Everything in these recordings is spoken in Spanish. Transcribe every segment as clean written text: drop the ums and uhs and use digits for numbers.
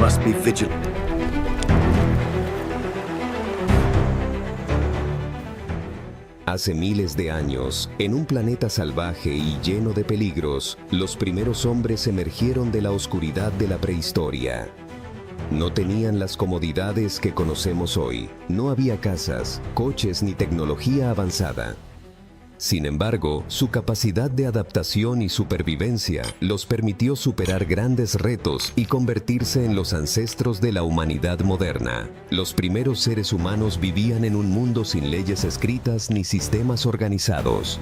must be vigilant. Hace miles de años, en un planeta salvaje y lleno de peligros, los primeros hombres emergieron de la oscuridad de la prehistoria. No tenían las comodidades que conocemos hoy. No había casas, coches ni tecnología avanzada. Sin embargo, su capacidad de adaptación y supervivencia los permitió superar grandes retos y convertirse en los ancestros de la humanidad moderna. Los primeros seres humanos vivían en un mundo sin leyes escritas ni sistemas organizados.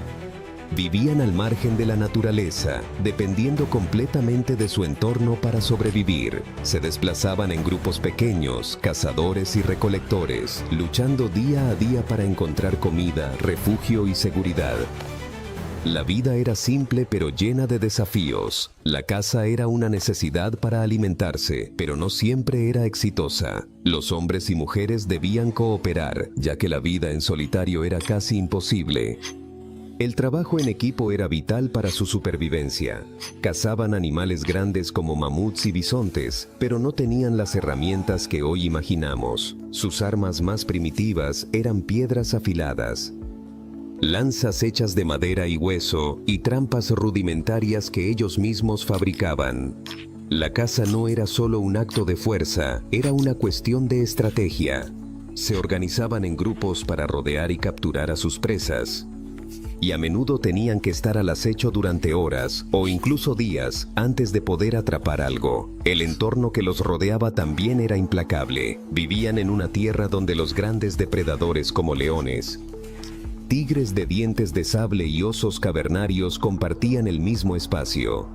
Vivían al margen de la naturaleza, dependiendo completamente de su entorno para sobrevivir. Se desplazaban en grupos pequeños, cazadores y recolectores, luchando día a día para encontrar comida, refugio y seguridad. La vida era simple pero llena de desafíos. La caza era una necesidad para alimentarse, pero no siempre era exitosa. Los hombres y mujeres debían cooperar, ya que la vida en solitario era casi imposible. El trabajo en equipo era vital para su supervivencia. Cazaban animales grandes como mamuts y bisontes, pero no tenían las herramientas que hoy imaginamos. Sus armas más primitivas eran piedras afiladas, lanzas hechas de madera y hueso y trampas rudimentarias que ellos mismos fabricaban. La caza no era solo un acto de fuerza, era una cuestión de estrategia. Se organizaban en grupos para rodear y capturar a sus presas, y a menudo tenían que estar al acecho durante horas o incluso días antes de poder atrapar algo. El entorno que los rodeaba también era implacable. Vivían en una tierra donde los grandes depredadores como leones, tigres de dientes de sable y osos cavernarios compartían el mismo espacio.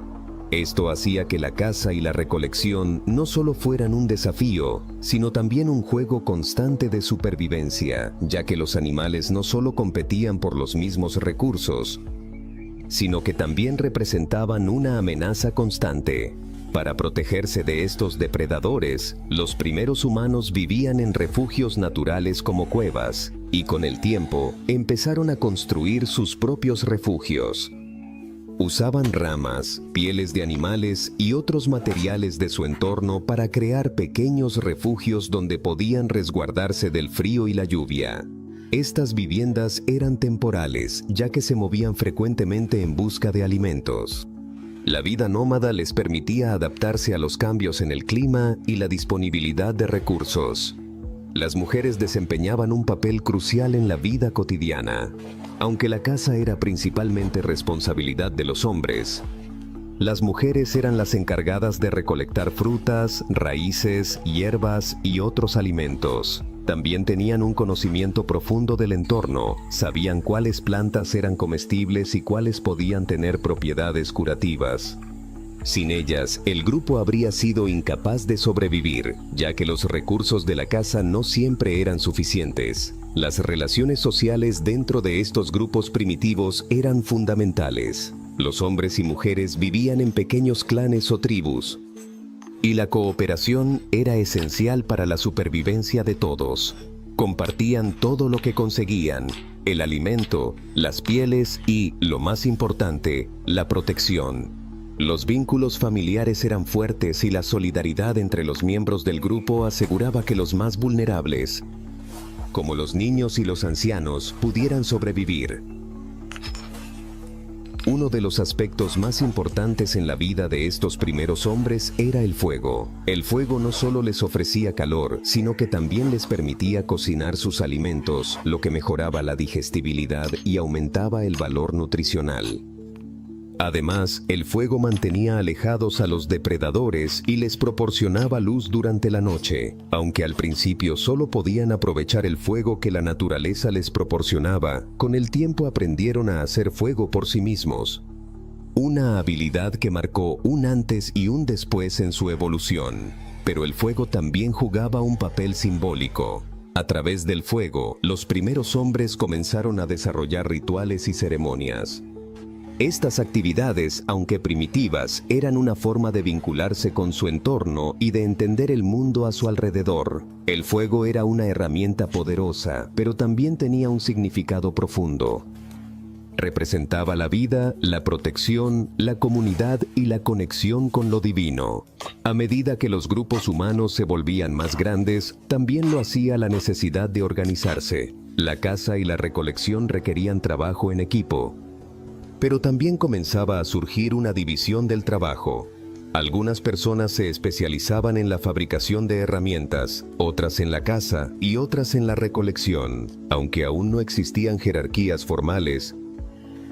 Esto hacía que la caza y la recolección no solo fueran un desafío, sino también un juego constante de supervivencia, ya que los animales no solo competían por los mismos recursos, sino que también representaban una amenaza constante. Para protegerse de estos depredadores, los primeros humanos vivían en refugios naturales como cuevas, y con el tiempo empezaron a construir sus propios refugios. Usaban ramas, pieles de animales y otros materiales de su entorno para crear pequeños refugios donde podían resguardarse del frío y la lluvia. Estas viviendas eran temporales, ya que se movían frecuentemente en busca de alimentos. La vida nómada les permitía adaptarse a los cambios en el clima y la disponibilidad de recursos. Las mujeres desempeñaban un papel crucial en la vida cotidiana. Aunque la caza era principalmente responsabilidad de los hombres, las mujeres eran las encargadas de recolectar frutas, raíces, hierbas y otros alimentos. También tenían un conocimiento profundo del entorno, sabían cuáles plantas eran comestibles y cuáles podían tener propiedades curativas. Sin ellas, el grupo habría sido incapaz de sobrevivir, ya que los recursos de la caza no siempre eran suficientes. Las relaciones sociales dentro de estos grupos primitivos eran fundamentales. Los hombres y mujeres vivían en pequeños clanes o tribus, y la cooperación era esencial para la supervivencia de todos. Compartían todo lo que conseguían: el alimento, las pieles y, lo más importante, la protección. Los vínculos familiares eran fuertes y la solidaridad entre los miembros del grupo aseguraba que los más vulnerables, como los niños y los ancianos, pudieran sobrevivir. Uno de los aspectos más importantes en la vida de estos primeros hombres era el fuego. El fuego no solo les ofrecía calor, sino que también les permitía cocinar sus alimentos, lo que mejoraba la digestibilidad y aumentaba el valor nutricional. Además, el fuego mantenía alejados a los depredadores y les proporcionaba luz durante la noche. Aunque al principio solo podían aprovechar el fuego que la naturaleza les proporcionaba, con el tiempo aprendieron a hacer fuego por sí mismos. Una habilidad que marcó un antes y un después en su evolución. Pero el fuego también jugaba un papel simbólico. A través del fuego, los primeros hombres comenzaron a desarrollar rituales y ceremonias. Estas actividades, aunque primitivas, eran una forma de vincularse con su entorno y de entender el mundo a su alrededor. El fuego era una herramienta poderosa, pero también tenía un significado profundo. Representaba la vida, la protección, la comunidad y la conexión con lo divino. A medida que los grupos humanos se volvían más grandes, también lo hacía la necesidad de organizarse. La caza y la recolección requerían trabajo en equipo. Pero también comenzaba a surgir una división del trabajo. Algunas personas se especializaban en la fabricación de herramientas, otras en la caza y otras en la recolección. Aunque aún no existían jerarquías formales,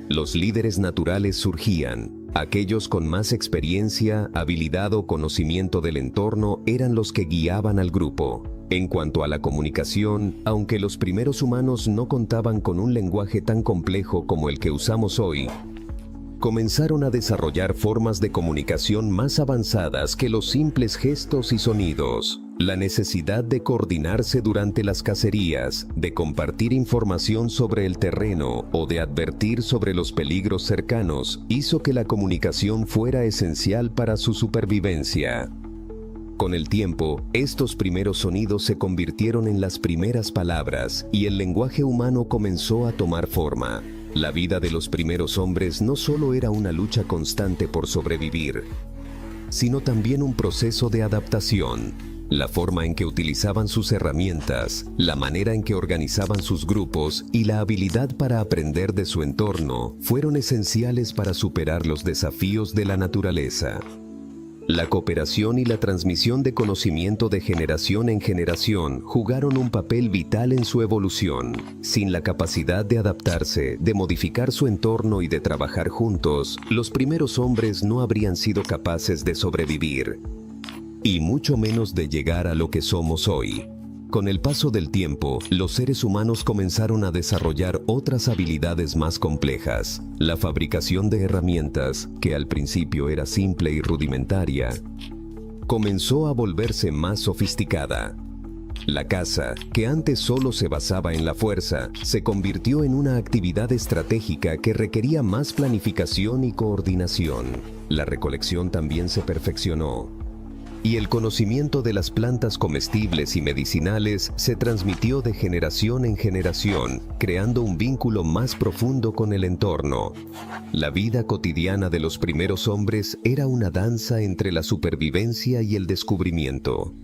los líderes naturales surgían. Aquellos con más experiencia, habilidad o conocimiento del entorno eran los que guiaban al grupo. En cuanto a la comunicación, aunque los primeros humanos no contaban con un lenguaje tan complejo como el que usamos hoy, comenzaron a desarrollar formas de comunicación más avanzadas que los simples gestos y sonidos. La necesidad de coordinarse durante las cacerías, de compartir información sobre el terreno o de advertir sobre los peligros cercanos hizo que la comunicación fuera esencial para su supervivencia. Con el tiempo, estos primeros sonidos se convirtieron en las primeras palabras y el lenguaje humano comenzó a tomar forma. La vida de los primeros hombres no solo era una lucha constante por sobrevivir, sino también un proceso de adaptación. La forma en que utilizaban sus herramientas, la manera en que organizaban sus grupos y la habilidad para aprender de su entorno fueron esenciales para superar los desafíos de la naturaleza. La cooperación y la transmisión de conocimiento de generación en generación jugaron un papel vital en su evolución. Sin la capacidad de adaptarse, de modificar su entorno y de trabajar juntos, los primeros hombres no habrían sido capaces de sobrevivir, y mucho menos de llegar a lo que somos hoy. Con el paso del tiempo, los seres humanos comenzaron a desarrollar otras habilidades más complejas. La fabricación de herramientas, que al principio era simple y rudimentaria, comenzó a volverse más sofisticada. La caza, que antes solo se basaba en la fuerza, se convirtió en una actividad estratégica que requería más planificación y coordinación. La recolección también se perfeccionó, y el conocimiento de las plantas comestibles y medicinales se transmitió de generación en generación, creando un vínculo más profundo con el entorno. La vida cotidiana de los primeros hombres era una danza entre la supervivencia y el descubrimiento.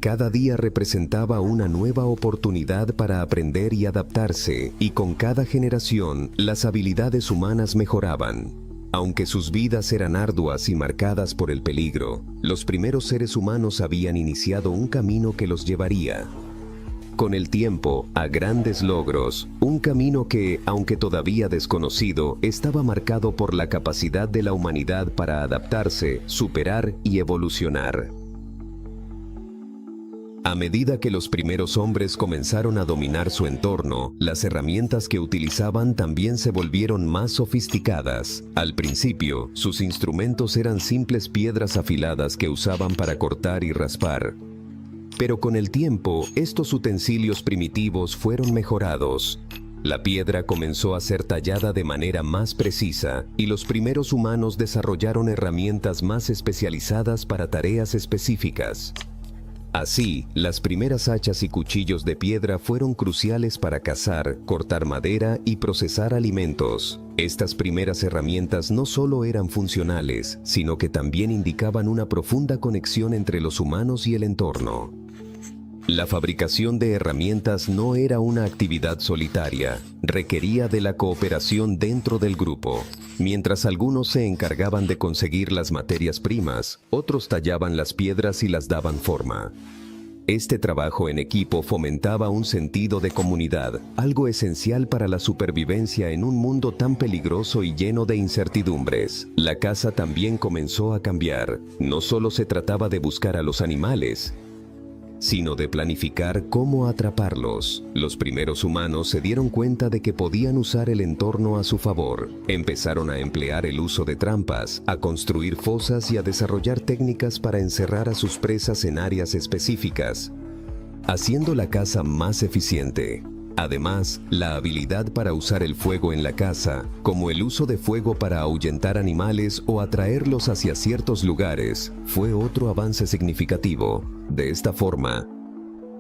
Cada día representaba una nueva oportunidad para aprender y adaptarse, y con cada generación las habilidades humanas mejoraban. Aunque sus vidas eran arduas y marcadas por el peligro, los primeros seres humanos habían iniciado un camino que los llevaría, con el tiempo, a grandes logros, un camino que, aunque todavía desconocido, estaba marcado por la capacidad de la humanidad para adaptarse, superar y evolucionar. A medida que los primeros hombres comenzaron a dominar su entorno, las herramientas que utilizaban también se volvieron más sofisticadas. Al principio, sus instrumentos eran simples piedras afiladas que usaban para cortar y raspar. Pero con el tiempo, estos utensilios primitivos fueron mejorados. La piedra comenzó a ser tallada de manera más precisa, y los primeros humanos desarrollaron herramientas más especializadas para tareas específicas. Así, las primeras hachas y cuchillos de piedra fueron cruciales para cazar, cortar madera y procesar alimentos. Estas primeras herramientas no solo eran funcionales, sino que también indicaban una profunda conexión entre los humanos y el entorno. La fabricación de herramientas no era una actividad solitaria, requería de la cooperación dentro del grupo. Mientras algunos se encargaban de conseguir las materias primas, otros tallaban las piedras y las daban forma. Este trabajo en equipo fomentaba un sentido de comunidad, algo esencial para la supervivencia en un mundo tan peligroso y lleno de incertidumbres. La caza también comenzó a cambiar. No solo se trataba de buscar a los animales, sino de planificar cómo atraparlos. Los primeros humanos se dieron cuenta de que podían usar el entorno a su favor. Empezaron a emplear el uso de trampas, a construir fosas y a desarrollar técnicas para encerrar a sus presas en áreas específicas, haciendo la caza más eficiente. Además, la habilidad para usar el fuego en la caza, como el uso de fuego para ahuyentar animales o atraerlos hacia ciertos lugares, fue otro avance significativo. De esta forma,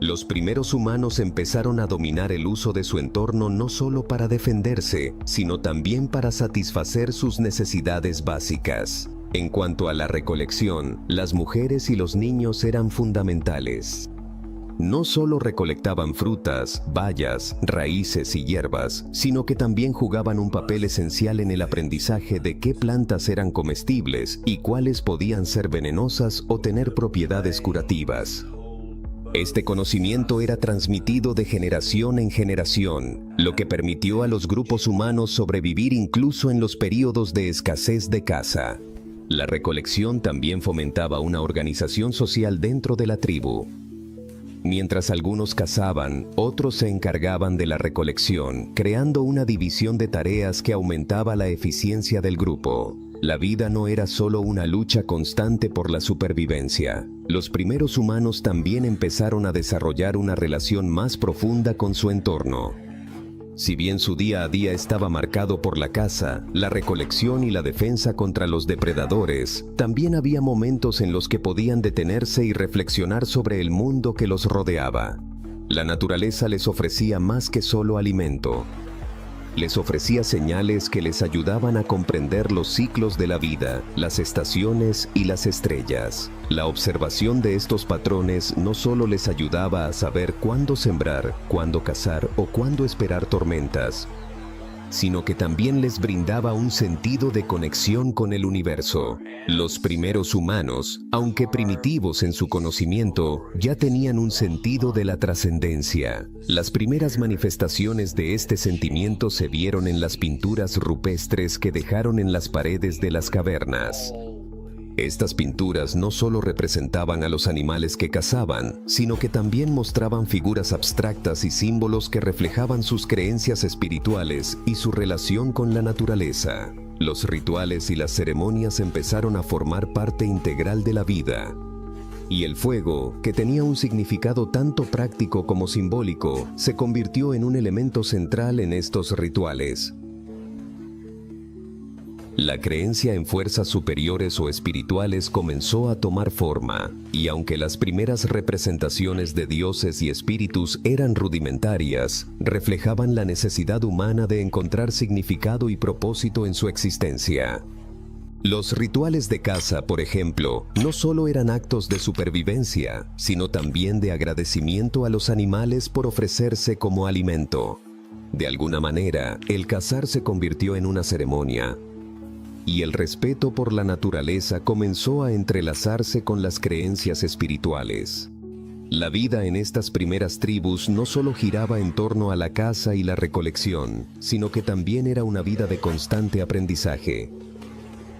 los primeros humanos empezaron a dominar el uso de su entorno no solo para defenderse, sino también para satisfacer sus necesidades básicas. En cuanto a la recolección, las mujeres y los niños eran fundamentales. No solo recolectaban frutas, bayas, raíces y hierbas, sino que también jugaban un papel esencial en el aprendizaje de qué plantas eran comestibles y cuáles podían ser venenosas o tener propiedades curativas. Este conocimiento era transmitido de generación en generación, lo que permitió a los grupos humanos sobrevivir incluso en los períodos de escasez de caza. La recolección también fomentaba una organización social dentro de la tribu. Mientras algunos cazaban, otros se encargaban de la recolección, creando una división de tareas que aumentaba la eficiencia del grupo. La vida no era solo una lucha constante por la supervivencia. Los primeros humanos también empezaron a desarrollar una relación más profunda con su entorno. Si bien su día a día estaba marcado por la caza, la recolección y la defensa contra los depredadores, también había momentos en los que podían detenerse y reflexionar sobre el mundo que los rodeaba. La naturaleza les ofrecía más que solo alimento. Les ofrecía señales que les ayudaban a comprender los ciclos de la vida, las estaciones y las estrellas. La observación de estos patrones no solo les ayudaba a saber cuándo sembrar, cuándo cazar o cuándo esperar tormentas, sino que también les brindaba un sentido de conexión con el universo. Los primeros humanos, aunque primitivos en su conocimiento, ya tenían un sentido de la trascendencia. Las primeras manifestaciones de este sentimiento se vieron en las pinturas rupestres que dejaron en las paredes de las cavernas. Estas pinturas no solo representaban a los animales que cazaban, sino que también mostraban figuras abstractas y símbolos que reflejaban sus creencias espirituales y su relación con la naturaleza. Los rituales y las ceremonias empezaron a formar parte integral de la vida. Y el fuego, que tenía un significado tanto práctico como simbólico, se convirtió en un elemento central en estos rituales. La creencia en fuerzas superiores o espirituales comenzó a tomar forma, y aunque las primeras representaciones de dioses y espíritus eran rudimentarias, reflejaban la necesidad humana de encontrar significado y propósito en su existencia. Los rituales de caza, por ejemplo, no solo eran actos de supervivencia, sino también de agradecimiento a los animales por ofrecerse como alimento. De alguna manera, el cazar se convirtió en una ceremonia, y el respeto por la naturaleza comenzó a entrelazarse con las creencias espirituales. La vida en estas primeras tribus no solo giraba en torno a la caza y la recolección, sino que también era una vida de constante aprendizaje.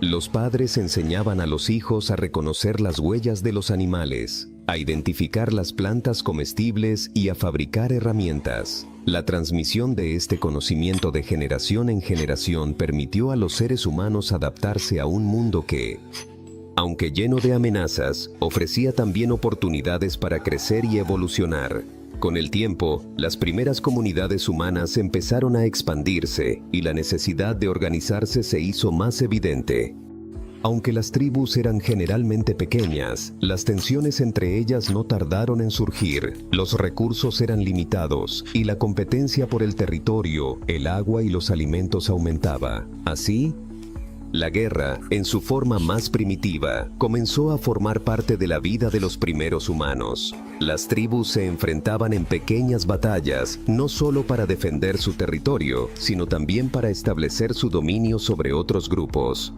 Los padres enseñaban a los hijos a reconocer las huellas de los animales, a identificar las plantas comestibles y a fabricar herramientas. La transmisión de este conocimiento de generación en generación permitió a los seres humanos adaptarse a un mundo que, aunque lleno de amenazas, ofrecía también oportunidades para crecer y evolucionar. Con el tiempo, las primeras comunidades humanas empezaron a expandirse y la necesidad de organizarse se hizo más evidente. Aunque las tribus eran generalmente pequeñas, las tensiones entre ellas no tardaron en surgir. Los recursos eran limitados y la competencia por el territorio, el agua y los alimentos aumentaba. Así, la guerra, en su forma más primitiva, comenzó a formar parte de la vida de los primeros humanos. Las tribus se enfrentaban en pequeñas batallas, no solo para defender su territorio, sino también para establecer su dominio sobre otros grupos.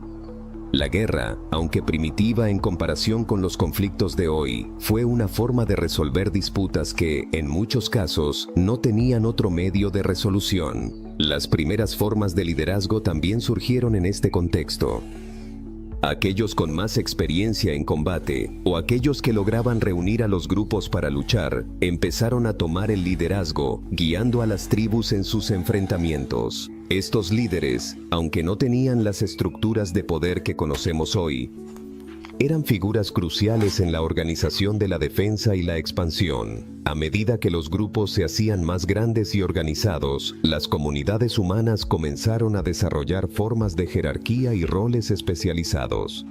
La guerra, aunque primitiva en comparación con los conflictos de hoy, fue una forma de resolver disputas que, en muchos casos, no tenían otro medio de resolución. Las primeras formas de liderazgo también surgieron en este contexto. Aquellos con más experiencia en combate, o aquellos que lograban reunir a los grupos para luchar, empezaron a tomar el liderazgo, guiando a las tribus en sus enfrentamientos. Estos líderes, aunque no tenían las estructuras de poder que conocemos hoy, eran figuras cruciales en la organización de la defensa y la expansión. A medida que los grupos se hacían más grandes y organizados, las comunidades humanas comenzaron a desarrollar formas de jerarquía y roles especializados.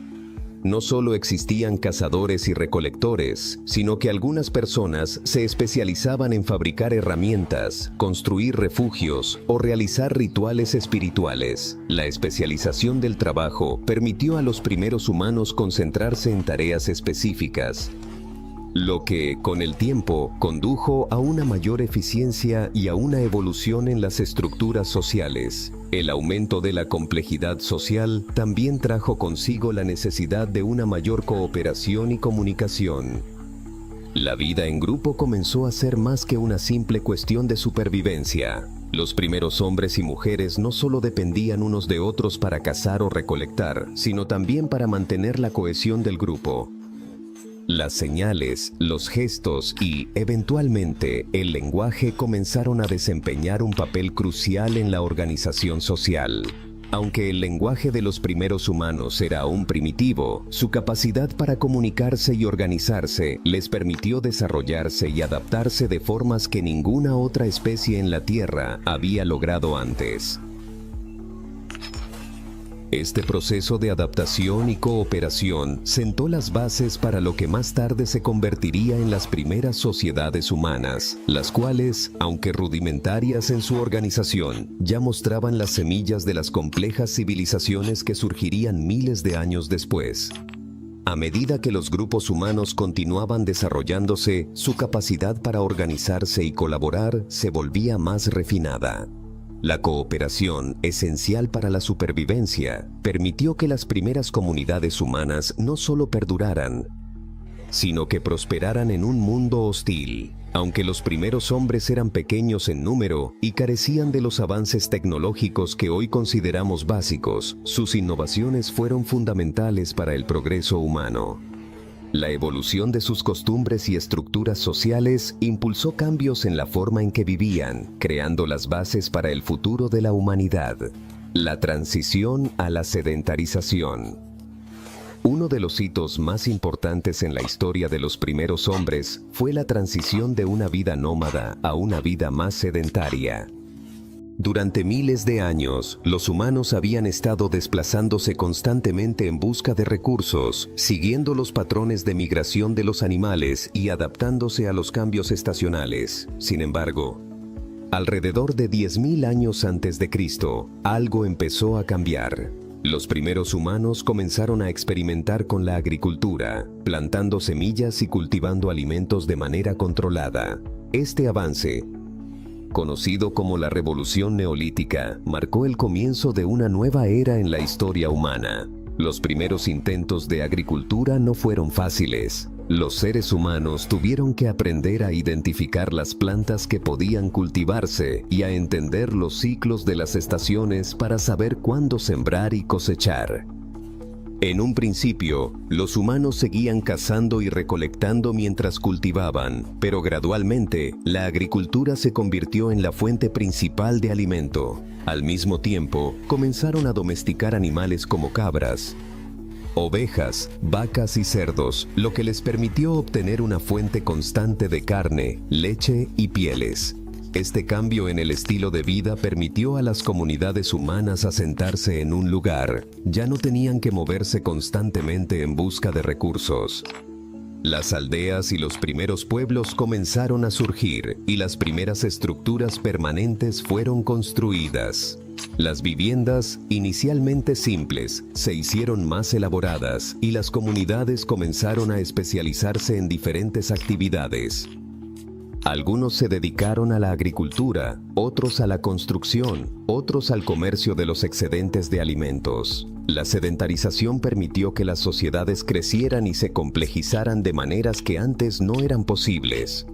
no solo existían cazadores y recolectores, sino que algunas personas se especializaban en fabricar herramientas, construir refugios o realizar rituales espirituales. La especialización del trabajo permitió a los primeros humanos concentrarse en tareas específicas, lo que, con el tiempo, condujo a una mayor eficiencia y a una evolución en las estructuras sociales. El aumento de la complejidad social también trajo consigo la necesidad de una mayor cooperación y comunicación. La vida en grupo comenzó a ser más que una simple cuestión de supervivencia. Los primeros hombres y mujeres no solo dependían unos de otros para cazar o recolectar, sino también para mantener la cohesión del grupo. Las señales, los gestos y, eventualmente, el lenguaje comenzaron a desempeñar un papel crucial en la organización social. Aunque el lenguaje de los primeros humanos era aún primitivo, su capacidad para comunicarse y organizarse les permitió desarrollarse y adaptarse de formas que ninguna otra especie en la Tierra había logrado antes. Este proceso de adaptación y cooperación sentó las bases para lo que más tarde se convertiría en las primeras sociedades humanas, las cuales, aunque rudimentarias en su organización, ya mostraban las semillas de las complejas civilizaciones que surgirían miles de años después. A medida que los grupos humanos continuaban desarrollándose, su capacidad para organizarse y colaborar se volvía más refinada. La cooperación, esencial para la supervivencia, permitió que las primeras comunidades humanas no solo perduraran, sino que prosperaran en un mundo hostil. Aunque los primeros hombres eran pequeños en número y carecían de los avances tecnológicos que hoy consideramos básicos, sus innovaciones fueron fundamentales para el progreso humano. La evolución de sus costumbres y estructuras sociales impulsó cambios en la forma en que vivían, creando las bases para el futuro de la humanidad. La transición a la sedentarización. Uno de los hitos más importantes en la historia de los primeros hombres fue la transición de una vida nómada a una vida más sedentaria. Durante miles de años, los humanos habían estado desplazándose constantemente en busca de recursos, siguiendo los patrones de migración de los animales y adaptándose a los cambios estacionales. Sin embargo, alrededor de 10.000 años antes de Cristo, algo empezó a cambiar. Los primeros humanos comenzaron a experimentar con la agricultura, plantando semillas y cultivando alimentos de manera controlada. Este avance, conocido como la Revolución Neolítica, marcó el comienzo de una nueva era en la historia humana. Los primeros intentos de agricultura no fueron fáciles. Los seres humanos tuvieron que aprender a identificar las plantas que podían cultivarse y a entender los ciclos de las estaciones para saber cuándo sembrar y cosechar. En un principio, los humanos seguían cazando y recolectando mientras cultivaban, pero gradualmente, la agricultura se convirtió en la fuente principal de alimento. Al mismo tiempo, comenzaron a domesticar animales como cabras, ovejas, vacas y cerdos, lo que les permitió obtener una fuente constante de carne, leche y pieles. Este cambio en el estilo de vida permitió a las comunidades humanas asentarse en un lugar. Ya no tenían que moverse constantemente en busca de recursos. Las aldeas y los primeros pueblos comenzaron a surgir y las primeras estructuras permanentes fueron construidas. Las viviendas, inicialmente simples, se hicieron más elaboradas y las comunidades comenzaron a especializarse en diferentes actividades. Algunos se dedicaron a la agricultura, otros a la construcción, otros al comercio de los excedentes de alimentos. La sedentarización permitió que las sociedades crecieran y se complejizaran de maneras que antes no eran posibles.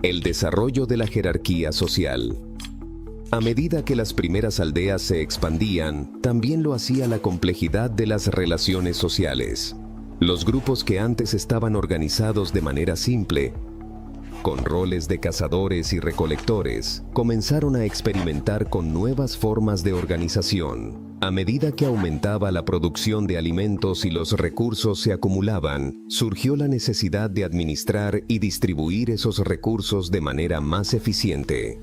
El desarrollo de la jerarquía social. A medida que las primeras aldeas se expandían, también lo hacía la complejidad de las relaciones sociales. Los grupos que antes estaban organizados de manera simple, con roles de cazadores y recolectores, comenzaron a experimentar con nuevas formas de organización. A medida que aumentaba la producción de alimentos y los recursos se acumulaban, surgió la necesidad de administrar y distribuir esos recursos de manera más eficiente.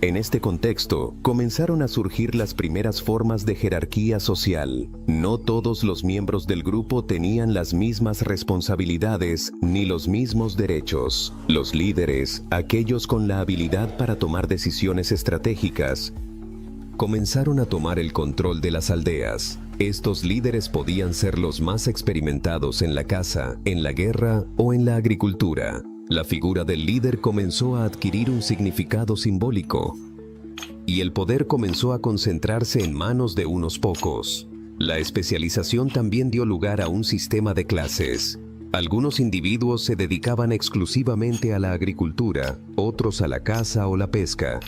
En este contexto, comenzaron a surgir las primeras formas de jerarquía social. No todos los miembros del grupo tenían las mismas responsabilidades ni los mismos derechos. Los líderes, aquellos con la habilidad para tomar decisiones estratégicas, comenzaron a tomar el control de las aldeas. Estos líderes podían ser los más experimentados en la caza, en la guerra o en la agricultura. La figura del líder comenzó a adquirir un significado simbólico y el poder comenzó a concentrarse en manos de unos pocos. La especialización también dio lugar a un sistema de clases. Algunos individuos se dedicaban exclusivamente a la agricultura, otros a la caza o la pesca,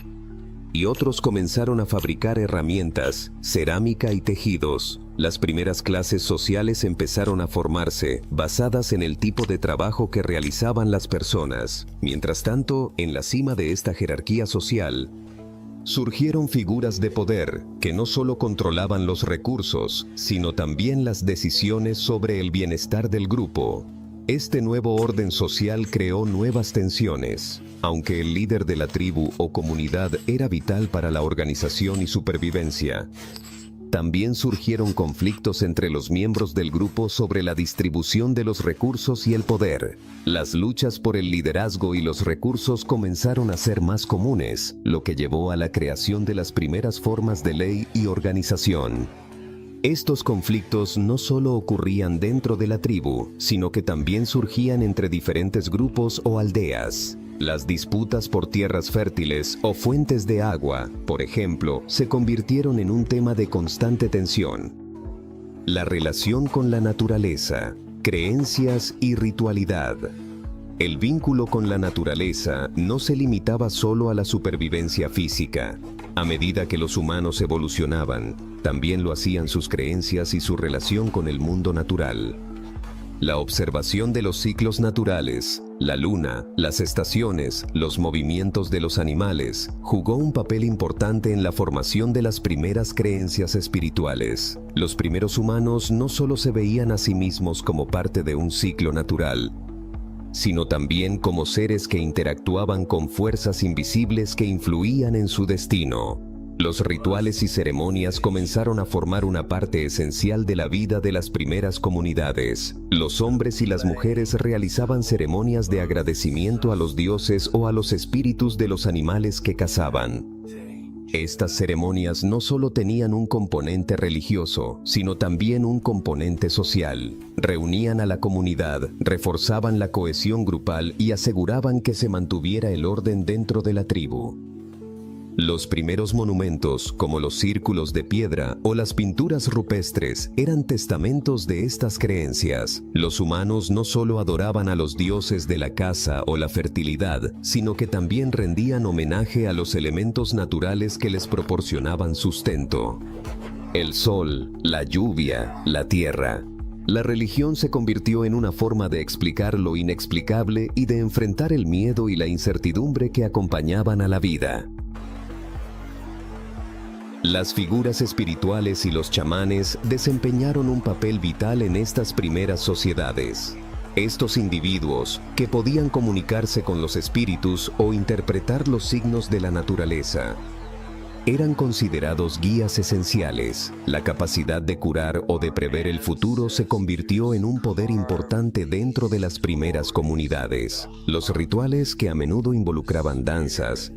y otros comenzaron a fabricar herramientas, cerámica y tejidos. Las primeras clases sociales empezaron a formarse, basadas en el tipo de trabajo que realizaban las personas. Mientras tanto, en la cima de esta jerarquía social, surgieron figuras de poder que no solo controlaban los recursos, sino también las decisiones sobre el bienestar del grupo. Este nuevo orden social creó nuevas tensiones. Aunque el líder de la tribu o comunidad era vital para la organización y supervivencia, también surgieron conflictos entre los miembros del grupo sobre la distribución de los recursos y el poder. Las luchas por el liderazgo y los recursos comenzaron a ser más comunes, lo que llevó a la creación de las primeras formas de ley y organización. Estos conflictos no solo ocurrían dentro de la tribu, sino que también surgían entre diferentes grupos o aldeas. Las disputas por tierras fértiles o fuentes de agua, por ejemplo, se convirtieron en un tema de constante tensión. La relación con la naturaleza, creencias y ritualidad. El vínculo con la naturaleza no se limitaba solo a la supervivencia física. A medida que los humanos evolucionaban, también lo hacían sus creencias y su relación con el mundo natural. La observación de los ciclos naturales, la luna, las estaciones, los movimientos de los animales, jugó un papel importante en la formación de las primeras creencias espirituales. Los primeros humanos no solo se veían a sí mismos como parte de un ciclo natural, sino también como seres que interactuaban con fuerzas invisibles que influían en su destino. Los rituales y ceremonias comenzaron a formar una parte esencial de la vida de las primeras comunidades. Los hombres y las mujeres realizaban ceremonias de agradecimiento a los dioses o a los espíritus de los animales que cazaban. Estas ceremonias no solo tenían un componente religioso, sino también un componente social. Reunían a la comunidad, reforzaban la cohesión grupal y aseguraban que se mantuviera el orden dentro de la tribu. Los primeros monumentos, como los círculos de piedra o las pinturas rupestres, eran testamentos de estas creencias. Los humanos no solo adoraban a los dioses de la caza o la fertilidad, sino que también rendían homenaje a los elementos naturales que les proporcionaban sustento. El sol, la lluvia, la tierra. La religión se convirtió en una forma de explicar lo inexplicable y de enfrentar el miedo y la incertidumbre que acompañaban a la vida. Las figuras espirituales y los chamanes desempeñaron un papel vital en estas primeras sociedades. Estos individuos, que podían comunicarse con los espíritus o interpretar los signos de la naturaleza, eran considerados guías esenciales. La capacidad de curar o de prever el futuro se convirtió en un poder importante dentro de las primeras comunidades. Los rituales, que a menudo involucraban danzas,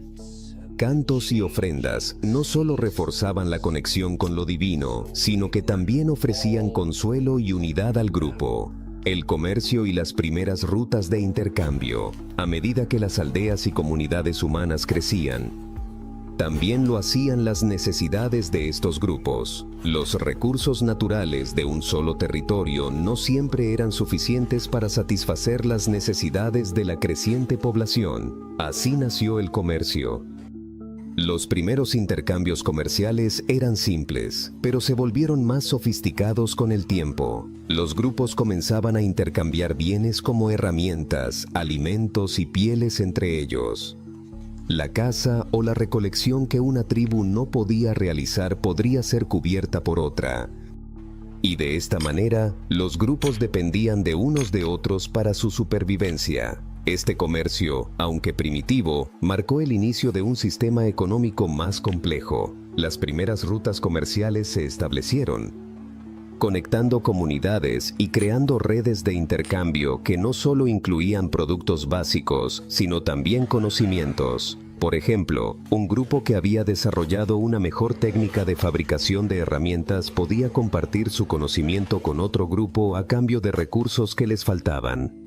cantos y ofrendas, no solo reforzaban la conexión con lo divino, sino que también ofrecían consuelo y unidad al grupo. El comercio y las primeras rutas de intercambio. A medida que las aldeas y comunidades humanas crecían, también lo hacían las necesidades de estos grupos. Los recursos naturales de un solo territorio no siempre eran suficientes para satisfacer las necesidades de la creciente población. Así nació el comercio. Los primeros intercambios comerciales eran simples, pero se volvieron más sofisticados con el tiempo. Los grupos comenzaban a intercambiar bienes como herramientas, alimentos y pieles entre ellos. La caza o la recolección que una tribu no podía realizar podría ser cubierta por otra. Y de esta manera, los grupos dependían de unos de otros para su supervivencia. Este comercio, aunque primitivo, marcó el inicio de un sistema económico más complejo. Las primeras rutas comerciales se establecieron, conectando comunidades y creando redes de intercambio que no solo incluían productos básicos, sino también conocimientos. Por ejemplo, un grupo que había desarrollado una mejor técnica de fabricación de herramientas podía compartir su conocimiento con otro grupo a cambio de recursos que les faltaban.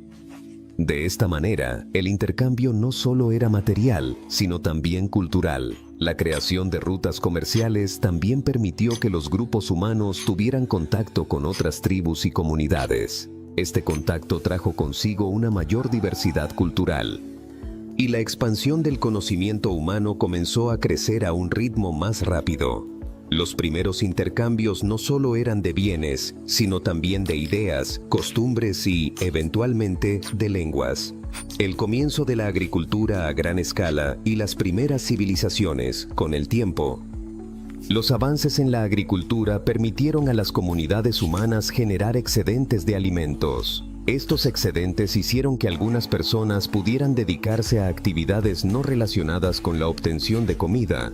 De esta manera, el intercambio no solo era material, sino también cultural. La creación de rutas comerciales también permitió que los grupos humanos tuvieran contacto con otras tribus y comunidades. Este contacto trajo consigo una mayor diversidad cultural, y la expansión del conocimiento humano comenzó a crecer a un ritmo más rápido. Los primeros intercambios no solo eran de bienes, sino también de ideas, costumbres y, eventualmente, de lenguas. El comienzo de la agricultura a gran escala y las primeras civilizaciones, con el tiempo. Los avances en la agricultura permitieron a las comunidades humanas generar excedentes de alimentos. Estos excedentes hicieron que algunas personas pudieran dedicarse a actividades no relacionadas con la obtención de comida,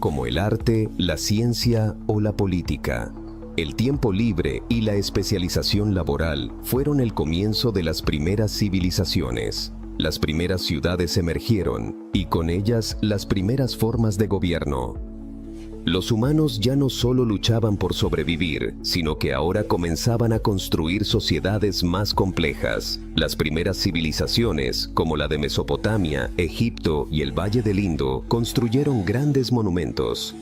como el arte, la ciencia o la política. El tiempo libre y la especialización laboral fueron el comienzo de las primeras civilizaciones. Las primeras ciudades emergieron, y con ellas las primeras formas de gobierno. Los humanos ya no solo luchaban por sobrevivir, sino que ahora comenzaban a construir sociedades más complejas. Las primeras civilizaciones, como la de Mesopotamia, Egipto y el Valle del Indo, construyeron grandes monumentos,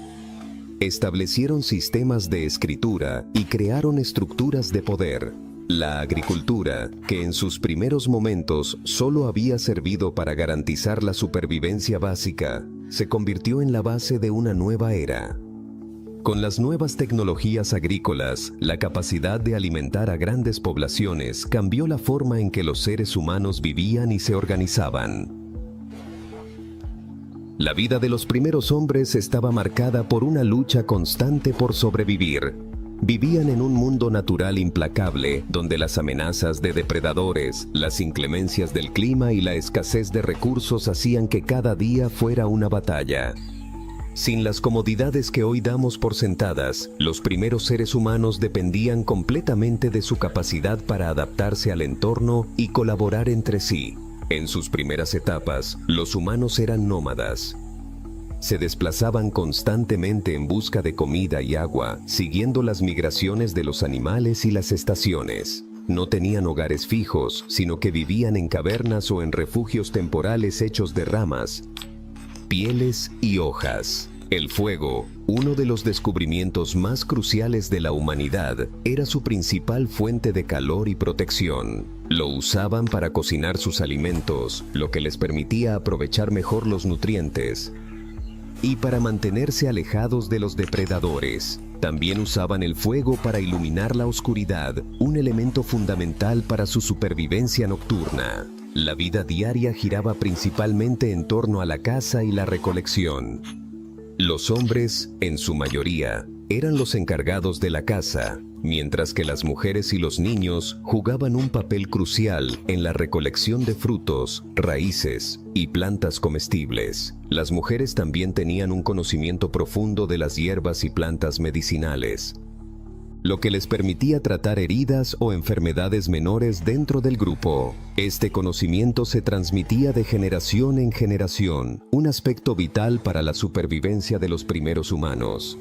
establecieron sistemas de escritura y crearon estructuras de poder. La agricultura, que en sus primeros momentos solo había servido para garantizar la supervivencia básica, se convirtió en la base de una nueva era. Con las nuevas tecnologías agrícolas, la capacidad de alimentar a grandes poblaciones cambió la forma en que los seres humanos vivían y se organizaban. La vida de los primeros hombres estaba marcada por una lucha constante por sobrevivir. Vivían en un mundo natural implacable, donde las amenazas de depredadores, las inclemencias del clima y la escasez de recursos hacían que cada día fuera una batalla. Sin las comodidades que hoy damos por sentadas, los primeros seres humanos dependían completamente de su capacidad para adaptarse al entorno y colaborar entre sí. En sus primeras etapas, los humanos eran nómadas. Se desplazaban constantemente en busca de comida y agua, siguiendo las migraciones de los animales y las estaciones. No tenían hogares fijos, sino que vivían en cavernas o en refugios temporales hechos de ramas, pieles y hojas. El fuego, uno de los descubrimientos más cruciales de la humanidad, era su principal fuente de calor y protección. Lo usaban para cocinar sus alimentos, lo que les permitía aprovechar mejor los nutrientes, y para mantenerse alejados de los depredadores. También usaban el fuego para iluminar la oscuridad, un elemento fundamental para su supervivencia nocturna. La vida diaria giraba principalmente en torno a la caza y la recolección. Los hombres, en su mayoría, eran los encargados de la caza, mientras que las mujeres y los niños jugaban un papel crucial en la recolección de frutos, raíces y plantas comestibles. Las mujeres también tenían un conocimiento profundo de las hierbas y plantas medicinales, lo que les permitía tratar heridas o enfermedades menores dentro del grupo. Este conocimiento se transmitía de generación en generación, un aspecto vital para la supervivencia de los primeros humanos.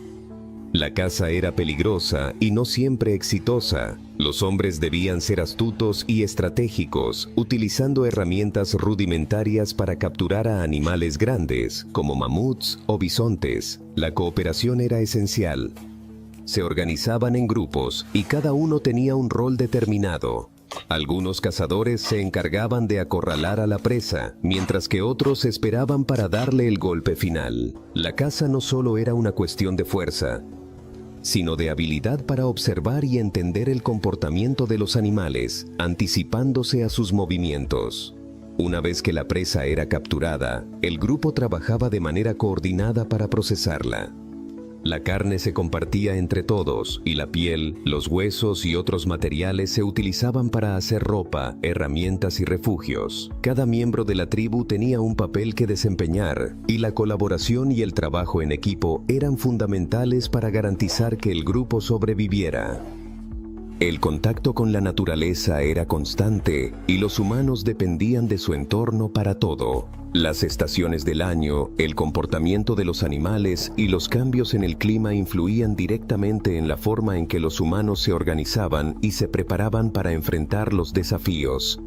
La caza era peligrosa y no siempre exitosa. Los hombres debían ser astutos y estratégicos, utilizando herramientas rudimentarias para capturar a animales grandes, como mamuts o bisontes. La cooperación era esencial. Se organizaban en grupos y cada uno tenía un rol determinado. Algunos cazadores se encargaban de acorralar a la presa, mientras que otros esperaban para darle el golpe final. La caza no solo era una cuestión de fuerza, sino de habilidad para observar y entender el comportamiento de los animales, anticipándose a sus movimientos. Una vez que la presa era capturada, el grupo trabajaba de manera coordinada para procesarla. La carne se compartía entre todos y la piel, los huesos y otros materiales se utilizaban para hacer ropa, herramientas y refugios. Cada miembro de la tribu tenía un papel que desempeñar y la colaboración y el trabajo en equipo eran fundamentales para garantizar que el grupo sobreviviera. El contacto con la naturaleza era constante y los humanos dependían de su entorno para todo. Las estaciones del año, el comportamiento de los animales y los cambios en el clima influían directamente en la forma en que los humanos se organizaban y se preparaban para enfrentar los desafíos.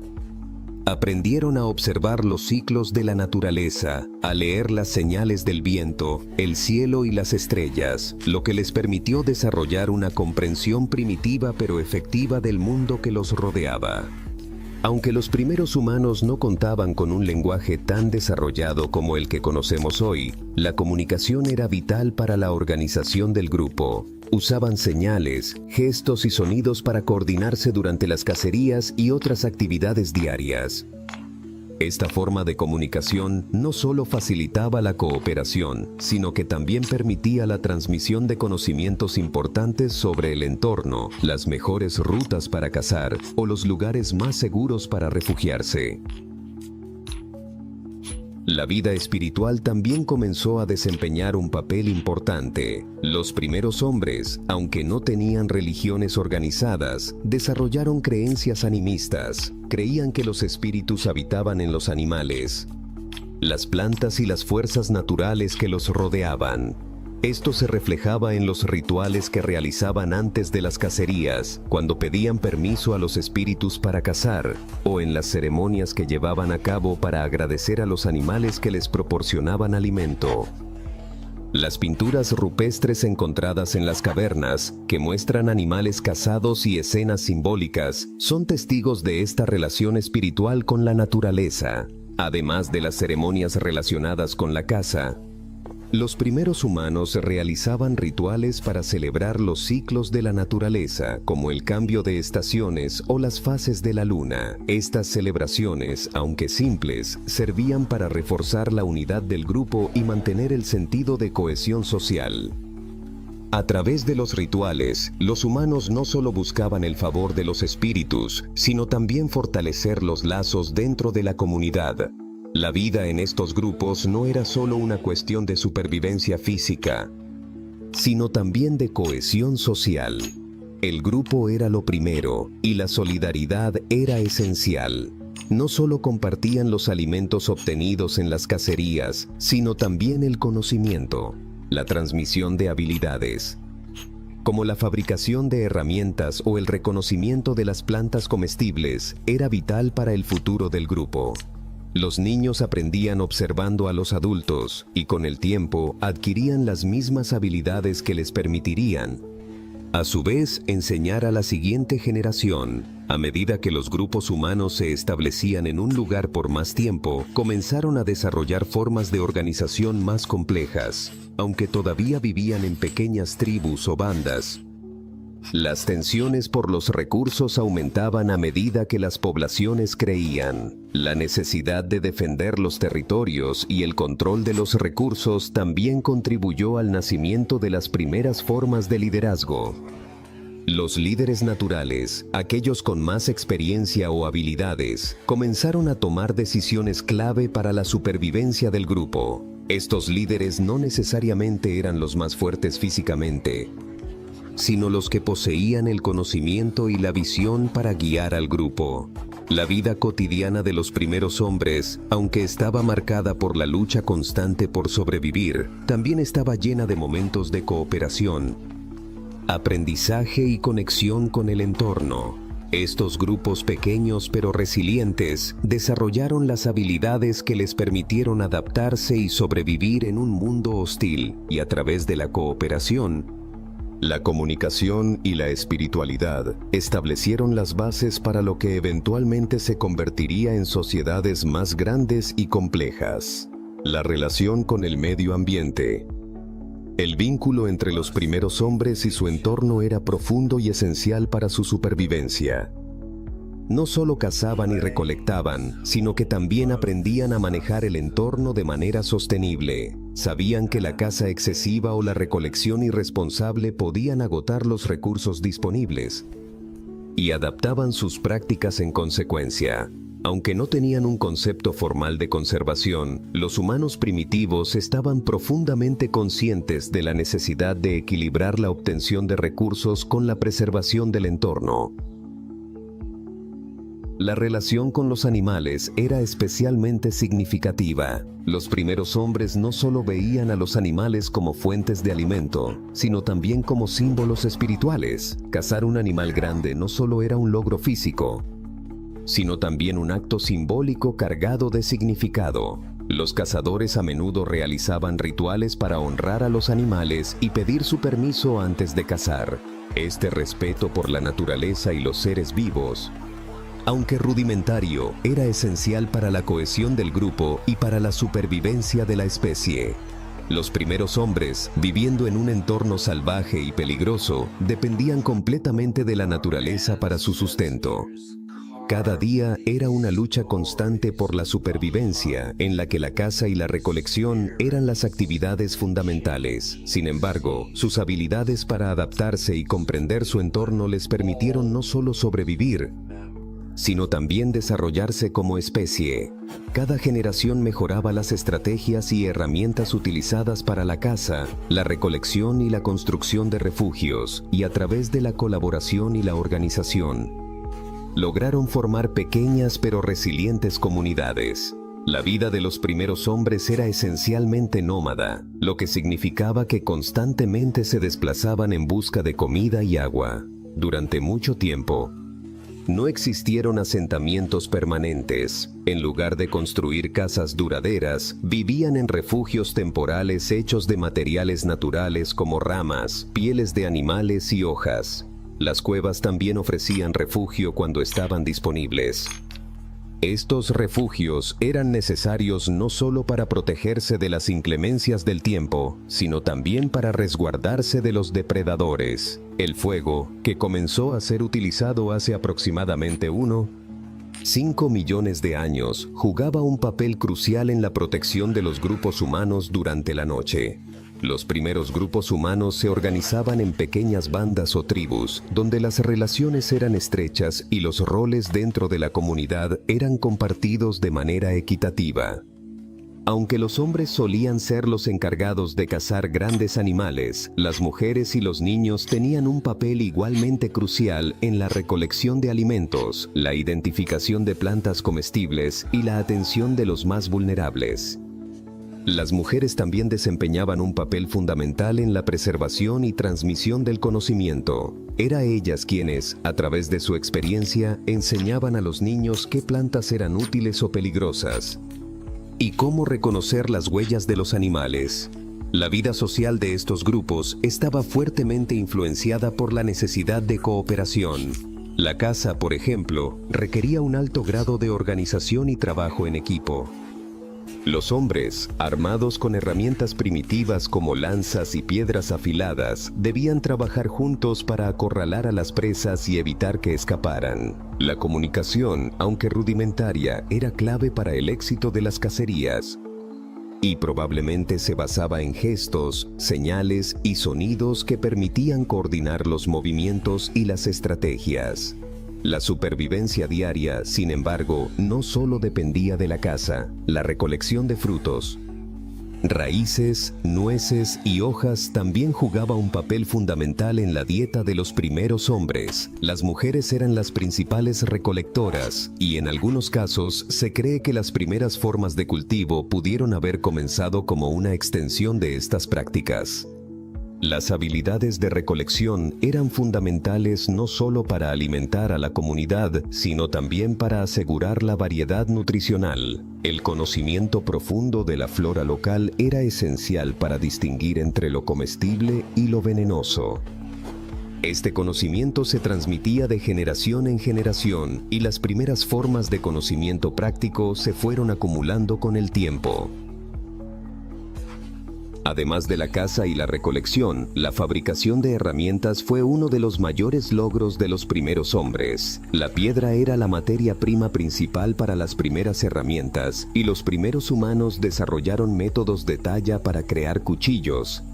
Aprendieron a observar los ciclos de la naturaleza, a leer las señales del viento, el cielo y las estrellas, lo que les permitió desarrollar una comprensión primitiva pero efectiva del mundo que los rodeaba. Aunque los primeros humanos no contaban con un lenguaje tan desarrollado como el que conocemos hoy, la comunicación era vital para la organización del grupo. Usaban señales, gestos y sonidos para coordinarse durante las cacerías y otras actividades diarias. Esta forma de comunicación no solo facilitaba la cooperación, sino que también permitía la transmisión de conocimientos importantes sobre el entorno, las mejores rutas para cazar o los lugares más seguros para refugiarse. La vida espiritual también comenzó a desempeñar un papel importante. Los primeros hombres, aunque no tenían religiones organizadas, desarrollaron creencias animistas. Creían que los espíritus habitaban en los animales, las plantas y las fuerzas naturales que los rodeaban. Esto se reflejaba en los rituales que realizaban antes de las cacerías, cuando pedían permiso a los espíritus para cazar, o en las ceremonias que llevaban a cabo para agradecer a los animales que les proporcionaban alimento. Las pinturas rupestres encontradas en las cavernas, que muestran animales cazados y escenas simbólicas, son testigos de esta relación espiritual con la naturaleza. Además de las ceremonias relacionadas con la caza, los primeros humanos realizaban rituales para celebrar los ciclos de la naturaleza, como el cambio de estaciones o las fases de la luna. Estas celebraciones, aunque simples, servían para reforzar la unidad del grupo y mantener el sentido de cohesión social. A través de los rituales, los humanos no solo buscaban el favor de los espíritus, sino también fortalecer los lazos dentro de la comunidad. La vida en estos grupos no era solo una cuestión de supervivencia física, sino también de cohesión social. El grupo era lo primero y la solidaridad era esencial. No solo compartían los alimentos obtenidos en las cacerías, sino también el conocimiento, la transmisión de habilidades, como la fabricación de herramientas o el reconocimiento de las plantas comestibles, era vital para el futuro del grupo. Los niños aprendían observando a los adultos y con el tiempo adquirían las mismas habilidades que les permitirían, a su vez, enseñar a la siguiente generación. A medida que los grupos humanos se establecían en un lugar por más tiempo, comenzaron a desarrollar formas de organización más complejas, aunque todavía vivían en pequeñas tribus o bandas. Las tensiones por los recursos aumentaban a medida que las poblaciones crecían. La necesidad de defender los territorios y el control de los recursos también contribuyó al nacimiento de las primeras formas de liderazgo. Los líderes naturales, aquellos con más experiencia o habilidades, comenzaron a tomar decisiones clave para la supervivencia del grupo. Estos líderes no necesariamente eran los más fuertes físicamente, sino los que poseían el conocimiento y la visión para guiar al grupo. La vida cotidiana de los primeros hombres, aunque estaba marcada por la lucha constante por sobrevivir, también estaba llena de momentos de cooperación, aprendizaje y conexión con el entorno. Estos grupos pequeños pero resilientes desarrollaron las habilidades que les permitieron adaptarse y sobrevivir en un mundo hostil, y a través de la cooperación, la comunicación y la espiritualidad establecieron las bases para lo que eventualmente se convertiría en sociedades más grandes y complejas. La relación con el medio ambiente. El vínculo entre los primeros hombres y su entorno era profundo y esencial para su supervivencia. No solo cazaban y recolectaban, sino que también aprendían a manejar el entorno de manera sostenible. Sabían que la caza excesiva o la recolección irresponsable podían agotar los recursos disponibles y adaptaban sus prácticas en consecuencia. Aunque no tenían un concepto formal de conservación, los humanos primitivos estaban profundamente conscientes de la necesidad de equilibrar la obtención de recursos con la preservación del entorno. La relación con los animales era especialmente significativa. Los primeros hombres no solo veían a los animales como fuentes de alimento, sino también como símbolos espirituales. Cazar un animal grande no solo era un logro físico, sino también un acto simbólico cargado de significado. Los cazadores a menudo realizaban rituales para honrar a los animales y pedir su permiso antes de cazar. Este respeto por la naturaleza y los seres vivos, aunque rudimentario, era esencial para la cohesión del grupo y para la supervivencia de la especie. Los primeros hombres, viviendo en un entorno salvaje y peligroso, dependían completamente de la naturaleza para su sustento. Cada día era una lucha constante por la supervivencia, en la que la caza y la recolección eran las actividades fundamentales. Sin embargo, sus habilidades para adaptarse y comprender su entorno les permitieron no solo sobrevivir, sino también desarrollarse como especie. Cada generación mejoraba las estrategias y herramientas utilizadas para la caza, la recolección y la construcción de refugios, y a través de la colaboración y la organización, lograron formar pequeñas pero resilientes comunidades. La vida de los primeros hombres era esencialmente nómada, lo que significaba que constantemente se desplazaban en busca de comida y agua. Durante mucho tiempo, no existieron asentamientos permanentes. En lugar de construir casas duraderas, vivían en refugios temporales hechos de materiales naturales como ramas, pieles de animales y hojas. Las cuevas también ofrecían refugio cuando estaban disponibles. Estos refugios eran necesarios no solo para protegerse de las inclemencias del tiempo, sino también para resguardarse de los depredadores. El fuego, que comenzó a ser utilizado hace aproximadamente 5 millones de años, jugaba un papel crucial en la protección de los grupos humanos durante la noche. Los primeros grupos humanos se organizaban en pequeñas bandas o tribus, donde las relaciones eran estrechas y los roles dentro de la comunidad eran compartidos de manera equitativa. Aunque los hombres solían ser los encargados de cazar grandes animales, las mujeres y los niños tenían un papel igualmente crucial en la recolección de alimentos, la identificación de plantas comestibles y la atención de los más vulnerables. Las mujeres también desempeñaban un papel fundamental en la preservación y transmisión del conocimiento. Era ellas quienes, a través de su experiencia, enseñaban a los niños qué plantas eran útiles o peligrosas y cómo reconocer las huellas de los animales. La vida social de estos grupos estaba fuertemente influenciada por la necesidad de cooperación. La caza, por ejemplo, requería un alto grado de organización y trabajo en equipo. Los hombres, armados con herramientas primitivas como lanzas y piedras afiladas, debían trabajar juntos para acorralar a las presas y evitar que escaparan. La comunicación, aunque rudimentaria, era clave para el éxito de las cacerías, y probablemente se basaba en gestos, señales y sonidos que permitían coordinar los movimientos y las estrategias. La supervivencia diaria, sin embargo, no solo dependía de la caza. La recolección de frutos, raíces, nueces y hojas también jugaba un papel fundamental en la dieta de los primeros hombres. Las mujeres eran las principales recolectoras y en algunos casos se cree que las primeras formas de cultivo pudieron haber comenzado como una extensión de estas prácticas. Las habilidades de recolección eran fundamentales no solo para alimentar a la comunidad, sino también para asegurar la variedad nutricional. El conocimiento profundo de la flora local era esencial para distinguir entre lo comestible y lo venenoso. Este conocimiento se transmitía de generación en generación y las primeras formas de conocimiento práctico se fueron acumulando con el tiempo. Además de la caza y la recolección, la fabricación de herramientas fue uno de los mayores logros de los primeros hombres. La piedra era la materia prima principal para las primeras herramientas, y los primeros humanos desarrollaron métodos de talla para crear cuchillos,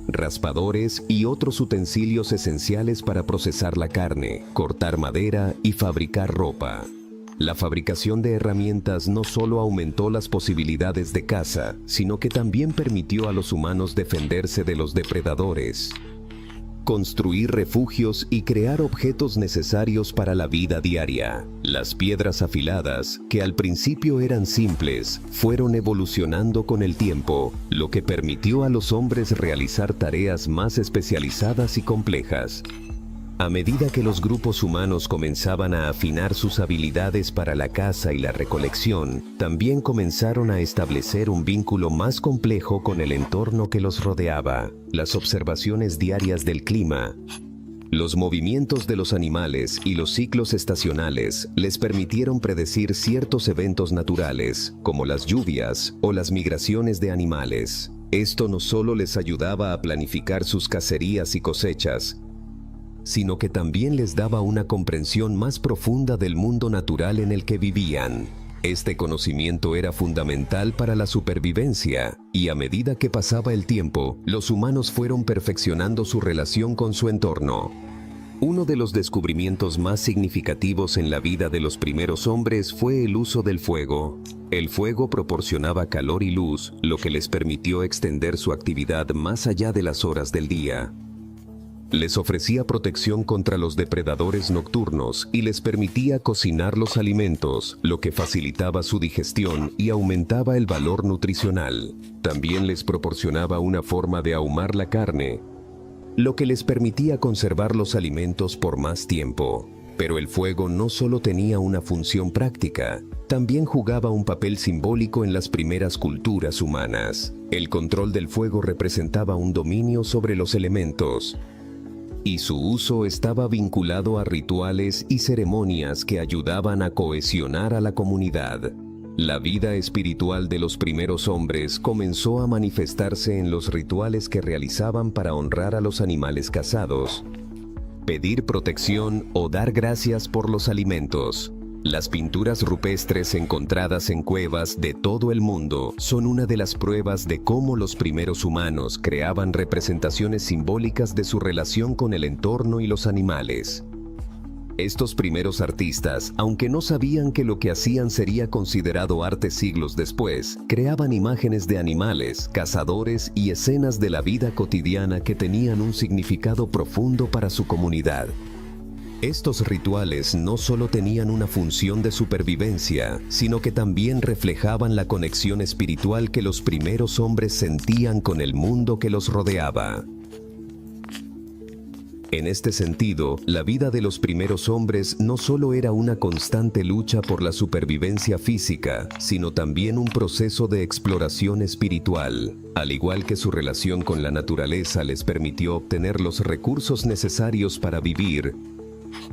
raspadores y otros utensilios esenciales para procesar la carne, cortar madera y fabricar ropa. La fabricación de herramientas no solo aumentó las posibilidades de caza, sino que también permitió a los humanos defenderse de los depredadores, construir refugios y crear objetos necesarios para la vida diaria. Las piedras afiladas, que al principio eran simples, fueron evolucionando con el tiempo, lo que permitió a los hombres realizar tareas más especializadas y complejas. A medida que los grupos humanos comenzaban a afinar sus habilidades para la caza y la recolección, también comenzaron a establecer un vínculo más complejo con el entorno que los rodeaba. Las observaciones diarias del clima, los movimientos de los animales y los ciclos estacionales les permitieron predecir ciertos eventos naturales, como las lluvias o las migraciones de animales. Esto no solo les ayudaba a planificar sus cacerías y cosechas, sino que también les daba una comprensión más profunda del mundo natural en el que vivían. Este conocimiento era fundamental para la supervivencia, y a medida que pasaba el tiempo, los humanos fueron perfeccionando su relación con su entorno. Uno de los descubrimientos más significativos en la vida de los primeros hombres fue el uso del fuego. El fuego proporcionaba calor y luz, lo que les permitió extender su actividad más allá de las horas del día. Les ofrecía protección contra los depredadores nocturnos y les permitía cocinar los alimentos, lo que facilitaba su digestión y aumentaba el valor nutricional. También les proporcionaba una forma de ahumar la carne, lo que les permitía conservar los alimentos por más tiempo. Pero el fuego no solo tenía una función práctica, también jugaba un papel simbólico en las primeras culturas humanas. El control del fuego representaba un dominio sobre los elementos, y su uso estaba vinculado a rituales y ceremonias que ayudaban a cohesionar a la comunidad. La vida espiritual de los primeros hombres comenzó a manifestarse en los rituales que realizaban para honrar a los animales cazados, pedir protección o dar gracias por los alimentos. Las pinturas rupestres encontradas en cuevas de todo el mundo son una de las pruebas de cómo los primeros humanos creaban representaciones simbólicas de su relación con el entorno y los animales. Estos primeros artistas, aunque no sabían que lo que hacían sería considerado arte siglos después, creaban imágenes de animales, cazadores y escenas de la vida cotidiana que tenían un significado profundo para su comunidad. Estos rituales no solo tenían una función de supervivencia, sino que también reflejaban la conexión espiritual que los primeros hombres sentían con el mundo que los rodeaba. En este sentido, la vida de los primeros hombres no solo era una constante lucha por la supervivencia física, sino también un proceso de exploración espiritual. Al igual que su relación con la naturaleza les permitió obtener los recursos necesarios para vivir,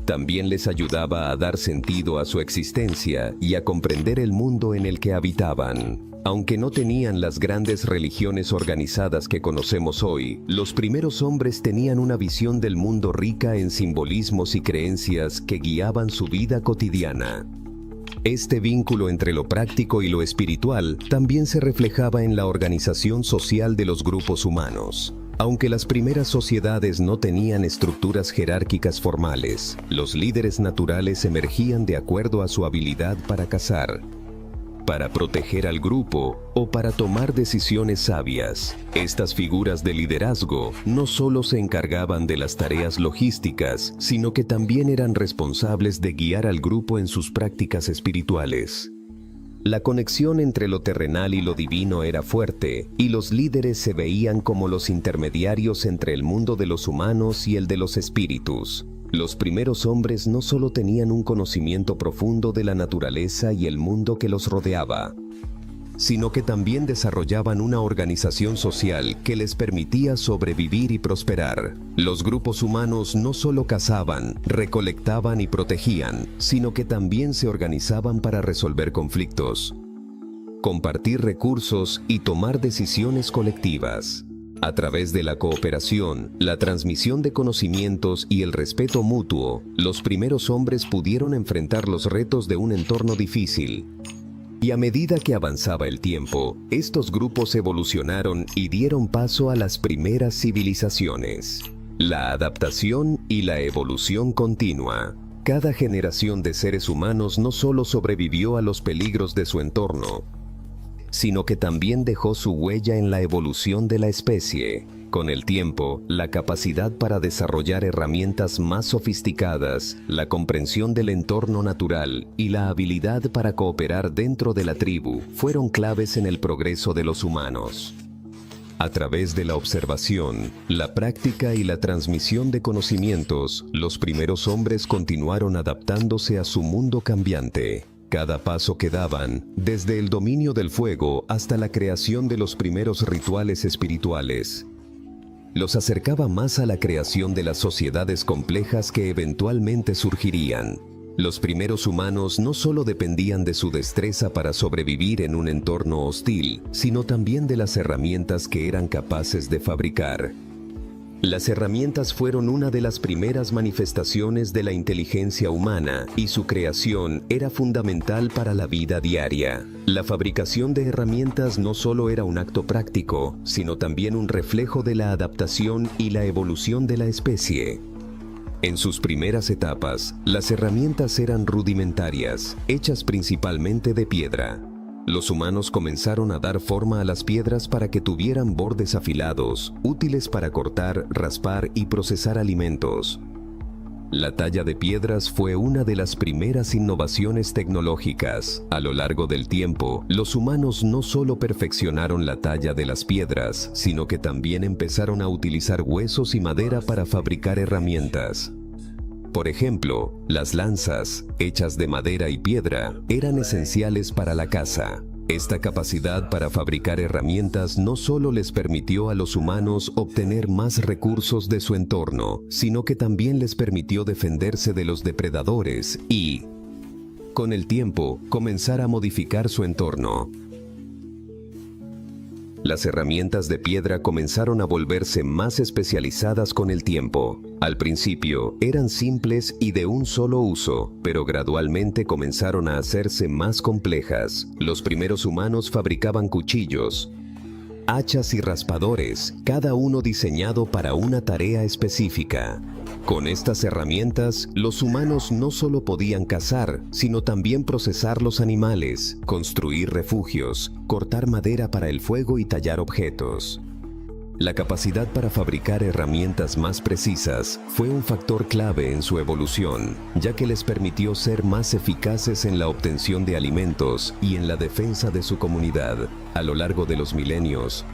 también les ayudaba a dar sentido a su existencia y a comprender el mundo en el que habitaban. Aunque no tenían las grandes religiones organizadas que conocemos hoy, los primeros hombres tenían una visión del mundo rica en simbolismos y creencias que guiaban su vida cotidiana. Este vínculo entre lo práctico y lo espiritual también se reflejaba en la organización social de los grupos humanos. Aunque las primeras sociedades no tenían estructuras jerárquicas formales, los líderes naturales emergían de acuerdo a su habilidad para cazar, para proteger al grupo o para tomar decisiones sabias. Estas figuras de liderazgo no solo se encargaban de las tareas logísticas, sino que también eran responsables de guiar al grupo en sus prácticas espirituales. La conexión entre lo terrenal y lo divino era fuerte, y los líderes se veían como los intermediarios entre el mundo de los humanos y el de los espíritus. Los primeros hombres no solo tenían un conocimiento profundo de la naturaleza y el mundo que los rodeaba, sino que también desarrollaban una organización social que les permitía sobrevivir y prosperar. Los grupos humanos no solo cazaban, recolectaban y protegían, sino que también se organizaban para resolver conflictos, compartir recursos y tomar decisiones colectivas. A través de la cooperación, la transmisión de conocimientos y el respeto mutuo, los primeros hombres pudieron enfrentar los retos de un entorno difícil. Y a medida que avanzaba el tiempo, estos grupos evolucionaron y dieron paso a las primeras civilizaciones. La adaptación y la evolución continua. Cada generación de seres humanos no solo sobrevivió a los peligros de su entorno, sino que también dejó su huella en la evolución de la especie. Con el tiempo, la capacidad para desarrollar herramientas más sofisticadas, la comprensión del entorno natural y la habilidad para cooperar dentro de la tribu fueron claves en el progreso de los humanos. A través de la observación, la práctica y la transmisión de conocimientos, los primeros hombres continuaron adaptándose a su mundo cambiante. Cada paso que daban, desde el dominio del fuego hasta la creación de los primeros rituales espirituales, los acercaba más a la creación de las sociedades complejas que eventualmente surgirían. Los primeros humanos no solo dependían de su destreza para sobrevivir en un entorno hostil, sino también de las herramientas que eran capaces de fabricar. Las herramientas fueron una de las primeras manifestaciones de la inteligencia humana y su creación era fundamental para la vida diaria. La fabricación de herramientas no solo era un acto práctico, sino también un reflejo de la adaptación y la evolución de la especie. En sus primeras etapas, las herramientas eran rudimentarias, hechas principalmente de piedra. Los humanos comenzaron a dar forma a las piedras para que tuvieran bordes afilados, útiles para cortar, raspar y procesar alimentos. La talla de piedras fue una de las primeras innovaciones tecnológicas. A lo largo del tiempo, los humanos no solo perfeccionaron la talla de las piedras, sino que también empezaron a utilizar huesos y madera para fabricar herramientas. Por ejemplo, las lanzas, hechas de madera y piedra, eran esenciales para la caza. Esta capacidad para fabricar herramientas no solo les permitió a los humanos obtener más recursos de su entorno, sino que también les permitió defenderse de los depredadores y, con el tiempo, comenzar a modificar su entorno. Las herramientas de piedra comenzaron a volverse más especializadas con el tiempo. Al principio, eran simples y de un solo uso, pero gradualmente comenzaron a hacerse más complejas. Los primeros humanos fabricaban cuchillos, hachas y raspadores, cada uno diseñado para una tarea específica. Con estas herramientas, los humanos no solo podían cazar, sino también procesar los animales, construir refugios, cortar madera para el fuego y tallar objetos. La capacidad para fabricar herramientas más precisas fue un factor clave en su evolución, ya que les permitió ser más eficaces en la obtención de alimentos y en la defensa de su comunidad. A lo largo de los milenios,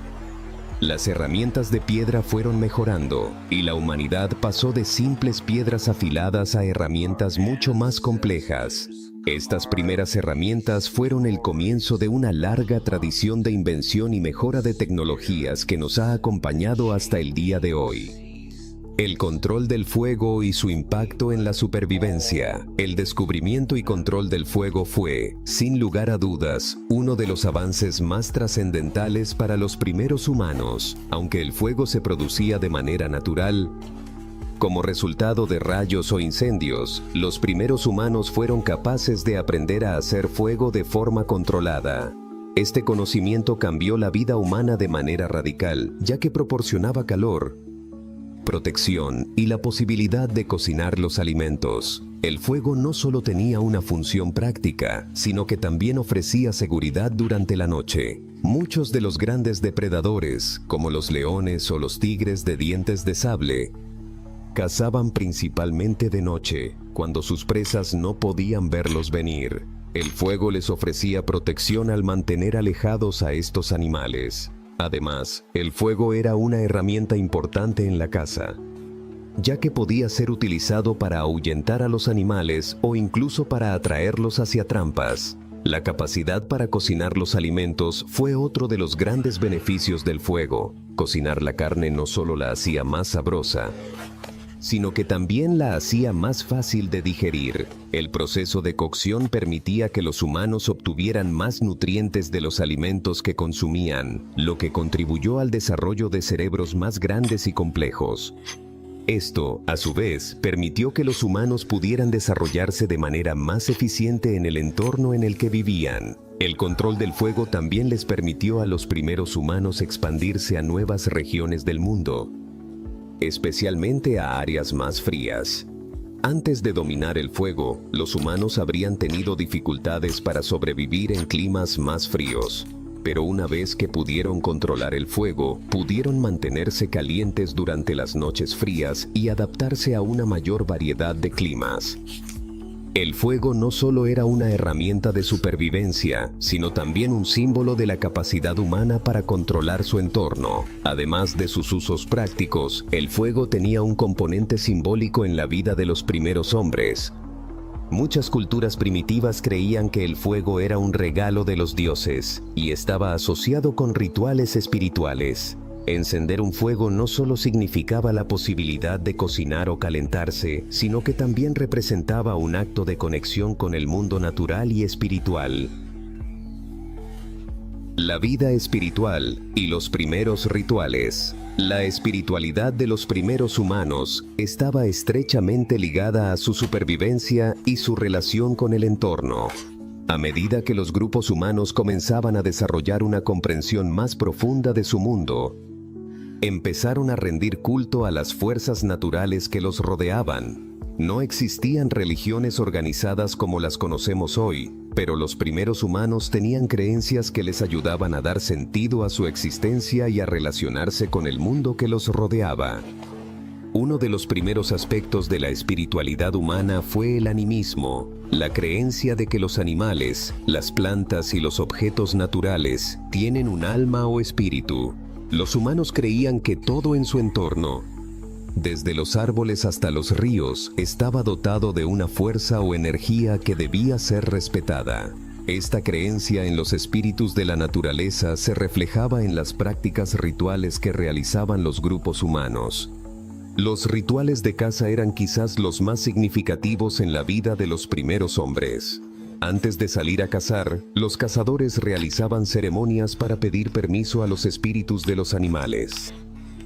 las herramientas de piedra fueron mejorando y la humanidad pasó de simples piedras afiladas a herramientas mucho más complejas. Estas primeras herramientas fueron el comienzo de una larga tradición de invención y mejora de tecnologías que nos ha acompañado hasta el día de hoy. El control del fuego y su impacto en la supervivencia. El descubrimiento y control del fuego fue, sin lugar a dudas, uno de los avances más trascendentales para los primeros humanos. Aunque el fuego se producía de manera natural, como resultado de rayos o incendios, los primeros humanos fueron capaces de aprender a hacer fuego de forma controlada. Este conocimiento cambió la vida humana de manera radical, ya que proporcionaba calor, protección y la posibilidad de cocinar los alimentos. El fuego no solo tenía una función práctica, sino que también ofrecía seguridad durante la noche. Muchos de los grandes depredadores, como los leones o los tigres de dientes de sable, cazaban principalmente de noche, cuando sus presas no podían verlos venir. El fuego les ofrecía protección al mantener alejados a estos animales. Además, el fuego era una herramienta importante en la caza, ya que podía ser utilizado para ahuyentar a los animales o incluso para atraerlos hacia trampas. La capacidad para cocinar los alimentos fue otro de los grandes beneficios del fuego. Cocinar la carne no solo la hacía más sabrosa, sino que también la hacía más fácil de digerir. El proceso de cocción permitía que los humanos obtuvieran más nutrientes de los alimentos que consumían, lo que contribuyó al desarrollo de cerebros más grandes y complejos. Esto, a su vez, permitió que los humanos pudieran desarrollarse de manera más eficiente en el entorno en el que vivían. El control del fuego también les permitió a los primeros humanos expandirse a nuevas regiones del mundo, especialmente a áreas más frías. Antes de dominar el fuego, los humanos habrían tenido dificultades para sobrevivir en climas más fríos. Pero una vez que pudieron controlar el fuego, pudieron mantenerse calientes durante las noches frías y adaptarse a una mayor variedad de climas. El fuego no solo era una herramienta de supervivencia, sino también un símbolo de la capacidad humana para controlar su entorno. Además de sus usos prácticos, el fuego tenía un componente simbólico en la vida de los primeros hombres. Muchas culturas primitivas creían que el fuego era un regalo de los dioses y estaba asociado con rituales espirituales. Encender un fuego no solo significaba la posibilidad de cocinar o calentarse, sino que también representaba un acto de conexión con el mundo natural y espiritual. La vida espiritual y los primeros rituales. La espiritualidad de los primeros humanos estaba estrechamente ligada a su supervivencia y su relación con el entorno. A medida que los grupos humanos comenzaban a desarrollar una comprensión más profunda de su mundo, empezaron a rendir culto a las fuerzas naturales que los rodeaban. No existían religiones organizadas como las conocemos hoy, pero los primeros humanos tenían creencias que les ayudaban a dar sentido a su existencia y a relacionarse con el mundo que los rodeaba. Uno de los primeros aspectos de la espiritualidad humana fue el animismo, la creencia de que los animales, las plantas y los objetos naturales tienen un alma o espíritu. Los humanos creían que todo en su entorno, desde los árboles hasta los ríos, estaba dotado de una fuerza o energía que debía ser respetada. Esta creencia en los espíritus de la naturaleza se reflejaba en las prácticas rituales que realizaban los grupos humanos. Los rituales de caza eran quizás los más significativos en la vida de los primeros hombres. Antes de salir a cazar, los cazadores realizaban ceremonias para pedir permiso a los espíritus de los animales.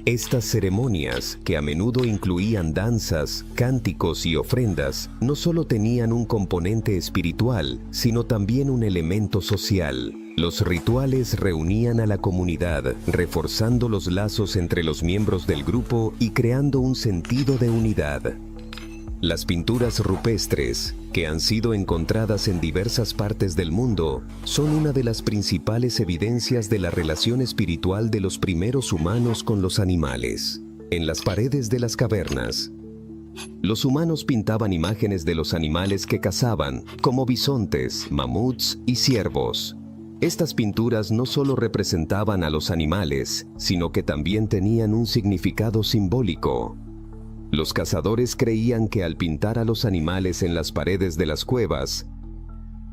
Estas ceremonias, que a menudo incluían danzas, cánticos y ofrendas, no solo tenían un componente espiritual, sino también un elemento social. Los rituales reunían a la comunidad, reforzando los lazos entre los miembros del grupo y creando un sentido de unidad. Las pinturas rupestres, que han sido encontradas en diversas partes del mundo, son una de las principales evidencias de la relación espiritual de los primeros humanos con los animales. En las paredes de las cavernas, los humanos pintaban imágenes de los animales que cazaban, como bisontes, mamuts y ciervos. Estas pinturas no solo representaban a los animales, sino que también tenían un significado simbólico. Los cazadores creían que al pintar a los animales en las paredes de las cuevas,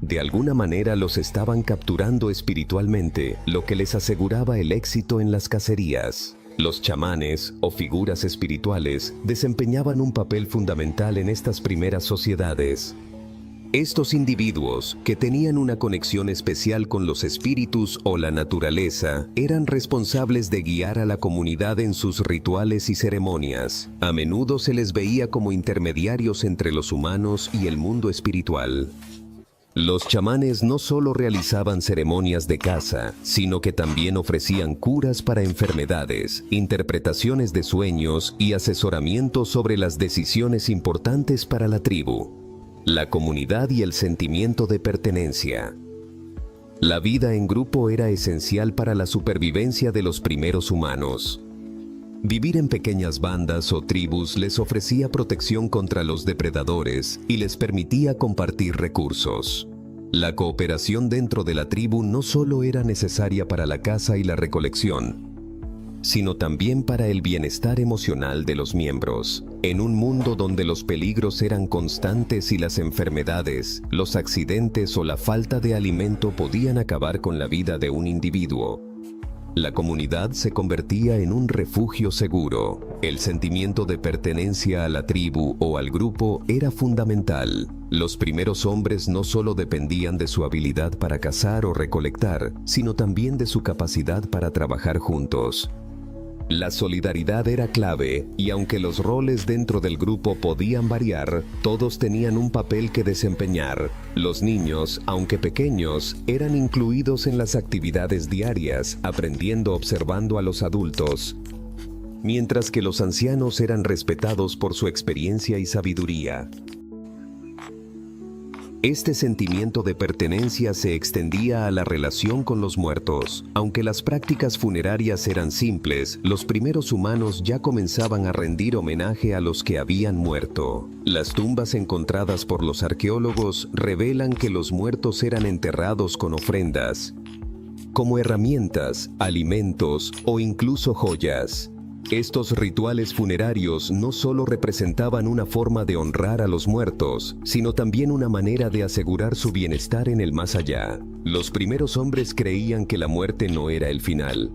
de alguna manera los estaban capturando espiritualmente, lo que les aseguraba el éxito en las cacerías. Los chamanes, o figuras espirituales, desempeñaban un papel fundamental en estas primeras sociedades. Estos individuos, que tenían una conexión especial con los espíritus o la naturaleza, eran responsables de guiar a la comunidad en sus rituales y ceremonias. A menudo se les veía como intermediarios entre los humanos y el mundo espiritual. Los chamanes no solo realizaban ceremonias de caza, sino que también ofrecían curas para enfermedades, interpretaciones de sueños y asesoramiento sobre las decisiones importantes para la tribu. La comunidad y el sentimiento de pertenencia. La vida en grupo era esencial para la supervivencia de los primeros humanos. Vivir en pequeñas bandas o tribus les ofrecía protección contra los depredadores y les permitía compartir recursos. La cooperación dentro de la tribu no solo era necesaria para la caza y la recolección, sino también para el bienestar emocional de los miembros. En un mundo donde los peligros eran constantes y las enfermedades, los accidentes o la falta de alimento podían acabar con la vida de un individuo, La comunidad se convertía en un refugio seguro. El sentimiento de pertenencia a la tribu o al grupo era fundamental. Los primeros hombres no solo dependían de su habilidad para cazar o recolectar, sino también de su capacidad para trabajar juntos. La solidaridad era clave, y aunque los roles dentro del grupo podían variar, todos tenían un papel que desempeñar. Los niños, aunque pequeños, eran incluidos en las actividades diarias, aprendiendo observando a los adultos, mientras que los ancianos eran respetados por su experiencia y sabiduría. Este sentimiento de pertenencia se extendía a la relación con los muertos. Aunque las prácticas funerarias eran simples, los primeros humanos ya comenzaban a rendir homenaje a los que habían muerto. Las tumbas encontradas por los arqueólogos revelan que los muertos eran enterrados con ofrendas, como herramientas, alimentos o incluso joyas. Estos rituales funerarios no solo representaban una forma de honrar a los muertos, sino también una manera de asegurar su bienestar en el más allá. Los primeros hombres creían que la muerte no era el final,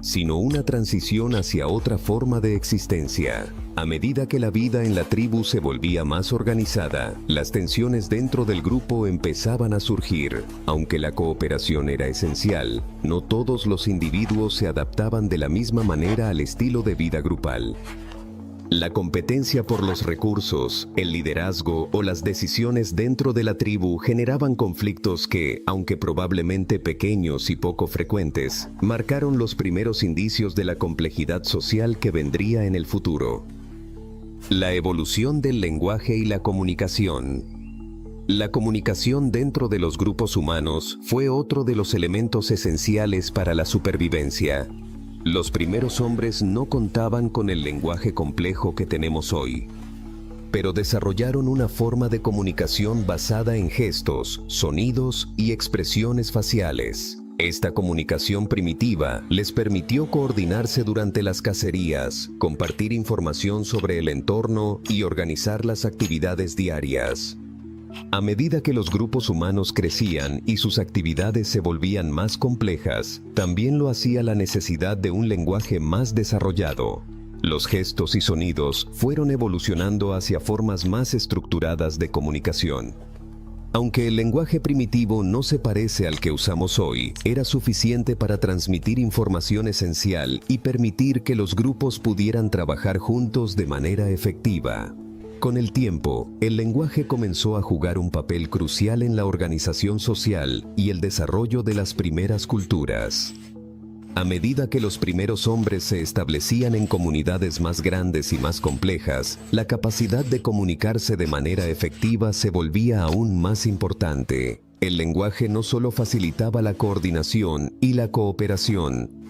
sino una transición hacia otra forma de existencia. A medida que la vida en la tribu se volvía más organizada, las tensiones dentro del grupo empezaban a surgir. Aunque la cooperación era esencial, no todos los individuos se adaptaban de la misma manera al estilo de vida grupal. La competencia por los recursos, el liderazgo o las decisiones dentro de la tribu generaban conflictos que, aunque probablemente pequeños y poco frecuentes, marcaron los primeros indicios de la complejidad social que vendría en el futuro. La evolución del lenguaje y la comunicación. La comunicación dentro de los grupos humanos fue otro de los elementos esenciales para la supervivencia. Los primeros hombres no contaban con el lenguaje complejo que tenemos hoy, pero desarrollaron una forma de comunicación basada en gestos, sonidos y expresiones faciales. Esta comunicación primitiva les permitió coordinarse durante las cacerías, compartir información sobre el entorno y organizar las actividades diarias. A medida que los grupos humanos crecían y sus actividades se volvían más complejas, también lo hacía la necesidad de un lenguaje más desarrollado. Los gestos y sonidos fueron evolucionando hacia formas más estructuradas de comunicación. Aunque el lenguaje primitivo no se parece al que usamos hoy, era suficiente para transmitir información esencial y permitir que los grupos pudieran trabajar juntos de manera efectiva. Con el tiempo, el lenguaje comenzó a jugar un papel crucial en la organización social y el desarrollo de las primeras culturas. A medida que los primeros hombres se establecían en comunidades más grandes y más complejas, la capacidad de comunicarse de manera efectiva se volvía aún más importante. El lenguaje no solo facilitaba la coordinación y la cooperación,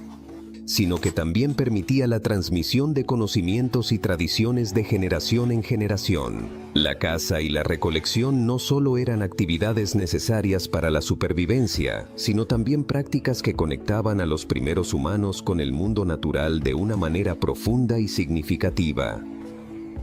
sino que también permitía la transmisión de conocimientos y tradiciones de generación en generación. La caza y la recolección no solo eran actividades necesarias para la supervivencia, sino también prácticas que conectaban a los primeros humanos con el mundo natural de una manera profunda y significativa.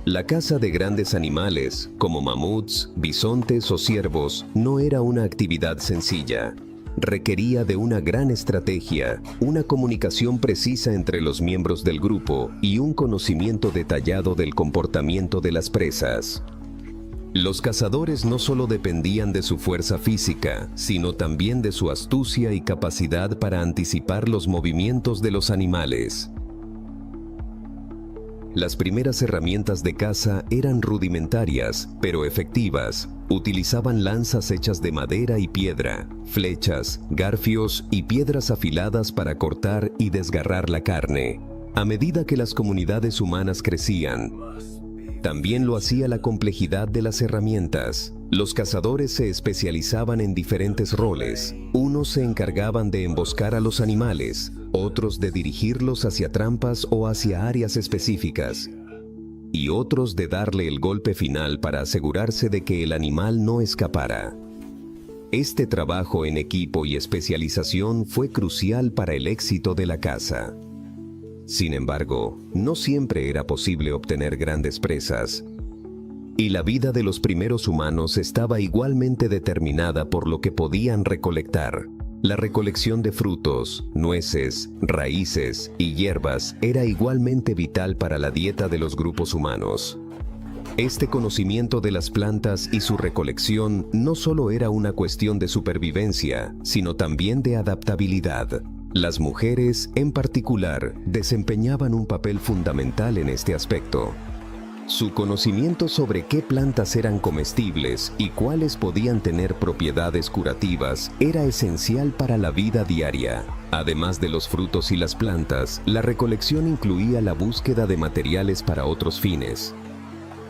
La caza de grandes animales, como mamuts, bisontes o ciervos, no era una actividad sencilla. Requería de una gran estrategia, una comunicación precisa entre los miembros del grupo y un conocimiento detallado del comportamiento de las presas. Los cazadores no solo dependían de su fuerza física, sino también de su astucia y capacidad para anticipar los movimientos de los animales. Las primeras herramientas de caza eran rudimentarias, pero efectivas. Utilizaban lanzas hechas de madera y piedra, flechas, garfios y piedras afiladas para cortar y desgarrar la carne. A medida que las comunidades humanas crecían, también lo hacía la complejidad de las herramientas. Los cazadores se especializaban en diferentes roles. Unos se encargaban de emboscar a los animales, otros de dirigirlos hacia trampas o hacia áreas específicas, y otros de darle el golpe final para asegurarse de que el animal no escapara. Este trabajo en equipo y especialización fue crucial para el éxito de la caza. Sin embargo, no siempre era posible obtener grandes presas, y la vida de los primeros humanos estaba igualmente determinada por lo que podían recolectar. La recolección de frutos, nueces, raíces y hierbas era igualmente vital para la dieta de los grupos humanos. Este conocimiento de las plantas y su recolección no solo era una cuestión de supervivencia, sino también de adaptabilidad. Las mujeres, en particular, desempeñaban un papel fundamental en este aspecto. Su conocimiento sobre qué plantas eran comestibles y cuáles podían tener propiedades curativas era esencial para la vida diaria. Además de los frutos y las plantas, la recolección incluía la búsqueda de materiales para otros fines,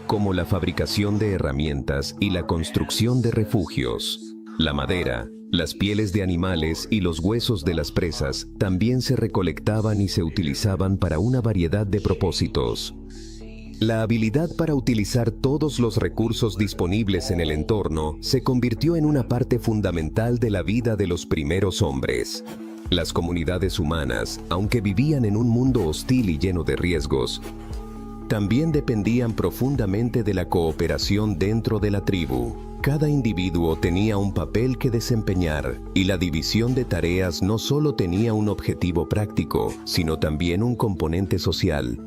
como la fabricación de herramientas y la construcción de refugios. La madera, las pieles de animales y los huesos de las presas también se recolectaban y se utilizaban para una variedad de propósitos. La habilidad para utilizar todos los recursos disponibles en el entorno se convirtió en una parte fundamental de la vida de los primeros hombres. Las comunidades humanas, aunque vivían en un mundo hostil y lleno de riesgos, también dependían profundamente de la cooperación dentro de la tribu. Cada individuo tenía un papel que desempeñar, y la división de tareas no solo tenía un objetivo práctico, sino también un componente social.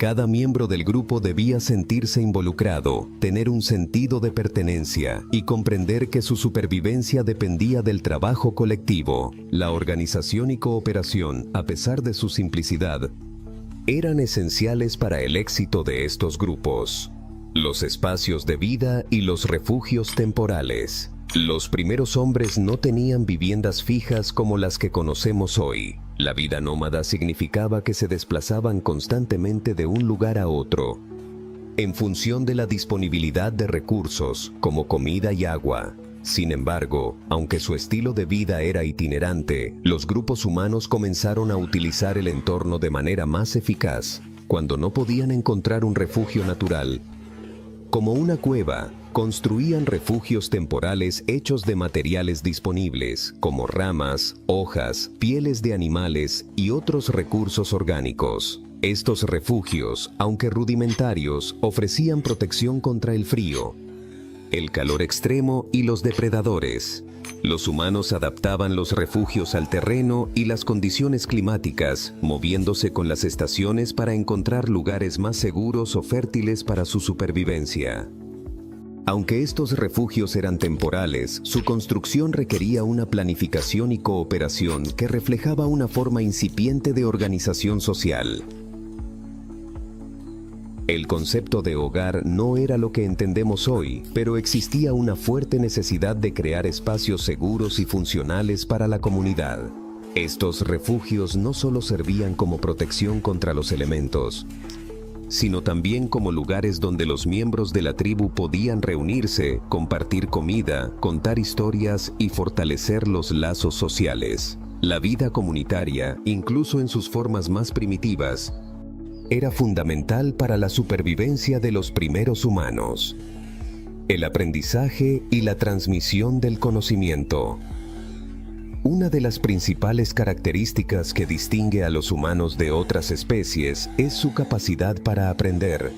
Cada miembro del grupo debía sentirse involucrado, tener un sentido de pertenencia y comprender que su supervivencia dependía del trabajo colectivo. La organización y cooperación, a pesar de su simplicidad, eran esenciales para el éxito de estos grupos. Los espacios de vida y los refugios temporales. Los primeros hombres no tenían viviendas fijas como las que conocemos hoy. La vida nómada significaba que se desplazaban constantemente de un lugar a otro, en función de la disponibilidad de recursos, como comida y agua. Sin embargo, aunque su estilo de vida era itinerante, los grupos humanos comenzaron a utilizar el entorno de manera más eficaz. Cuando no podían encontrar un refugio natural, como una cueva, construían refugios temporales hechos de materiales disponibles, como ramas, hojas, pieles de animales y otros recursos orgánicos. Estos refugios, aunque rudimentarios, ofrecían protección contra el frío, el calor extremo y los depredadores. Los humanos adaptaban los refugios al terreno y las condiciones climáticas, moviéndose con las estaciones para encontrar lugares más seguros o fértiles para su supervivencia. Aunque estos refugios eran temporales, su construcción requería una planificación y cooperación que reflejaba una forma incipiente de organización social. El concepto de hogar no era lo que entendemos hoy, pero existía una fuerte necesidad de crear espacios seguros y funcionales para la comunidad. Estos refugios no solo servían como protección contra los elementos, sino también como lugares donde los miembros de la tribu podían reunirse, compartir comida, contar historias y fortalecer los lazos sociales. La vida comunitaria, incluso en sus formas más primitivas, era fundamental para la supervivencia de los primeros humanos. El aprendizaje y la transmisión del conocimiento. Una de las principales características que distingue a los humanos de otras especies es su capacidad para aprender,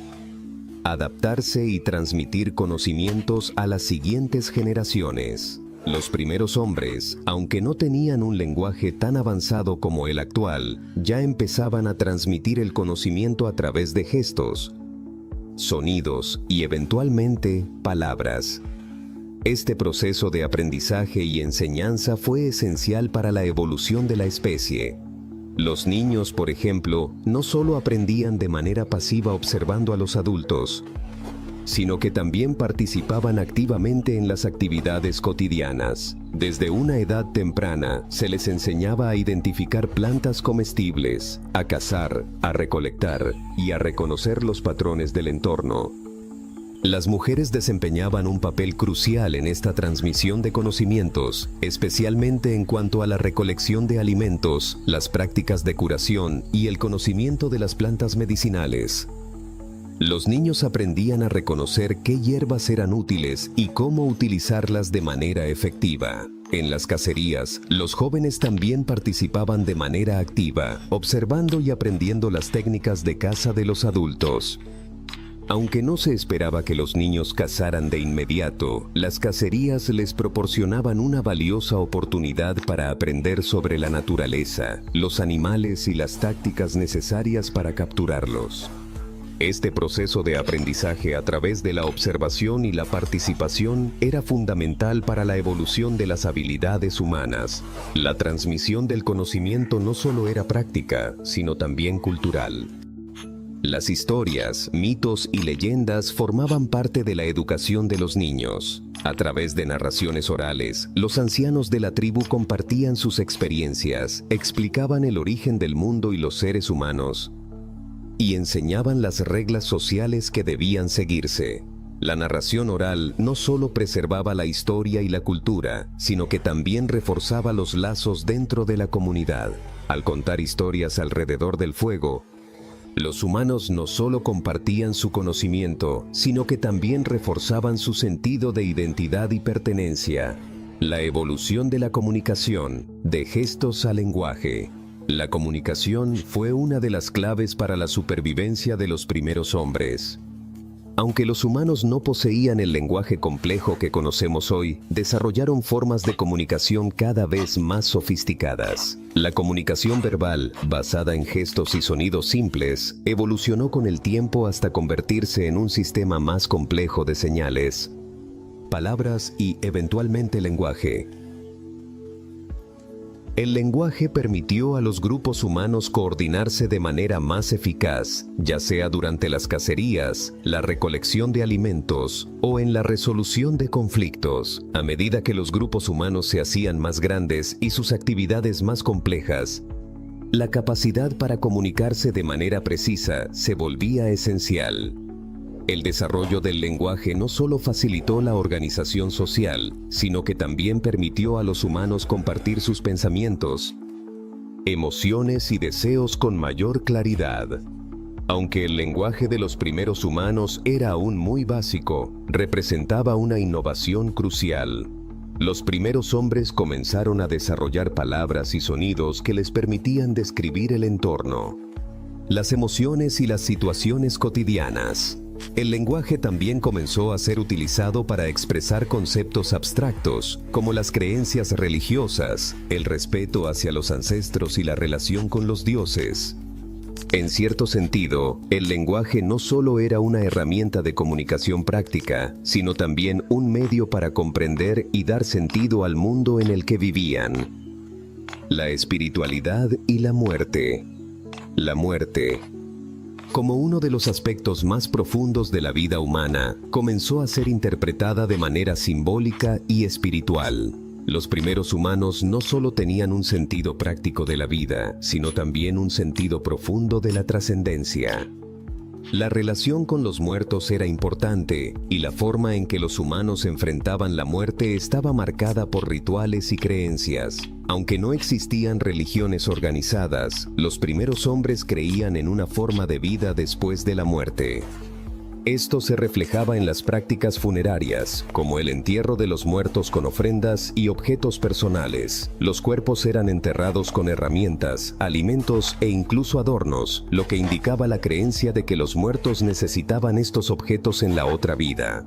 adaptarse y transmitir conocimientos a las siguientes generaciones. Los primeros hombres, aunque no tenían un lenguaje tan avanzado como el actual, ya empezaban a transmitir el conocimiento a través de gestos, sonidos y eventualmente palabras. Este proceso de aprendizaje y enseñanza fue esencial para la evolución de la especie. Los niños, por ejemplo, no solo aprendían de manera pasiva observando a los adultos, sino que también participaban activamente en las actividades cotidianas. Desde una edad temprana, se les enseñaba a identificar plantas comestibles, a cazar, a recolectar y a reconocer los patrones del entorno. Las mujeres desempeñaban un papel crucial en esta transmisión de conocimientos, especialmente en cuanto a la recolección de alimentos, las prácticas de curación y el conocimiento de las plantas medicinales. Los niños aprendían a reconocer qué hierbas eran útiles y cómo utilizarlas de manera efectiva. En las cacerías, los jóvenes también participaban de manera activa, observando y aprendiendo las técnicas de caza de los adultos. Aunque no se esperaba que los niños cazaran de inmediato, las cacerías les proporcionaban una valiosa oportunidad para aprender sobre la naturaleza, los animales y las tácticas necesarias para capturarlos. Este proceso de aprendizaje a través de la observación y la participación era fundamental para la evolución de las habilidades humanas. La transmisión del conocimiento no solo era práctica, sino también cultural. Las historias, mitos y leyendas formaban parte de la educación de los niños. A través de narraciones orales, los ancianos de la tribu compartían sus experiencias, explicaban el origen del mundo y los seres humanos, y enseñaban las reglas sociales que debían seguirse. La narración oral no solo preservaba la historia y la cultura, sino que también reforzaba los lazos dentro de la comunidad. Al contar historias alrededor del fuego, los humanos no solo compartían su conocimiento, sino que también reforzaban su sentido de identidad y pertenencia. La evolución de la comunicación, de gestos a lenguaje. La comunicación fue una de las claves para la supervivencia de los primeros hombres. Aunque los humanos no poseían el lenguaje complejo que conocemos hoy, desarrollaron formas de comunicación cada vez más sofisticadas. La comunicación verbal, basada en gestos y sonidos simples, evolucionó con el tiempo hasta convertirse en un sistema más complejo de señales, palabras y, eventualmente, lenguaje. El lenguaje permitió a los grupos humanos coordinarse de manera más eficaz, ya sea durante las cacerías, la recolección de alimentos o en la resolución de conflictos. A medida que los grupos humanos se hacían más grandes y sus actividades más complejas, la capacidad para comunicarse de manera precisa se volvía esencial. El desarrollo del lenguaje no solo facilitó la organización social, sino que también permitió a los humanos compartir sus pensamientos, emociones y deseos con mayor claridad. Aunque el lenguaje de los primeros humanos era aún muy básico, representaba una innovación crucial. Los primeros hombres comenzaron a desarrollar palabras y sonidos que les permitían describir el entorno, las emociones y las situaciones cotidianas. El lenguaje también comenzó a ser utilizado para expresar conceptos abstractos, como las creencias religiosas, el respeto hacia los ancestros y la relación con los dioses. En cierto sentido, el lenguaje no solo era una herramienta de comunicación práctica, sino también un medio para comprender y dar sentido al mundo en el que vivían. La espiritualidad y la muerte. La muerte, como uno de los aspectos más profundos de la vida humana, comenzó a ser interpretada de manera simbólica y espiritual. Los primeros humanos no solo tenían un sentido práctico de la vida, sino también un sentido profundo de la trascendencia. La relación con los muertos era importante, y la forma en que los humanos enfrentaban la muerte estaba marcada por rituales y creencias. Aunque no existían religiones organizadas, los primeros hombres creían en una forma de vida después de la muerte. Esto se reflejaba en las prácticas funerarias, como el entierro de los muertos con ofrendas y objetos personales. Los cuerpos eran enterrados con herramientas, alimentos e incluso adornos, lo que indicaba la creencia de que los muertos necesitaban estos objetos en la otra vida.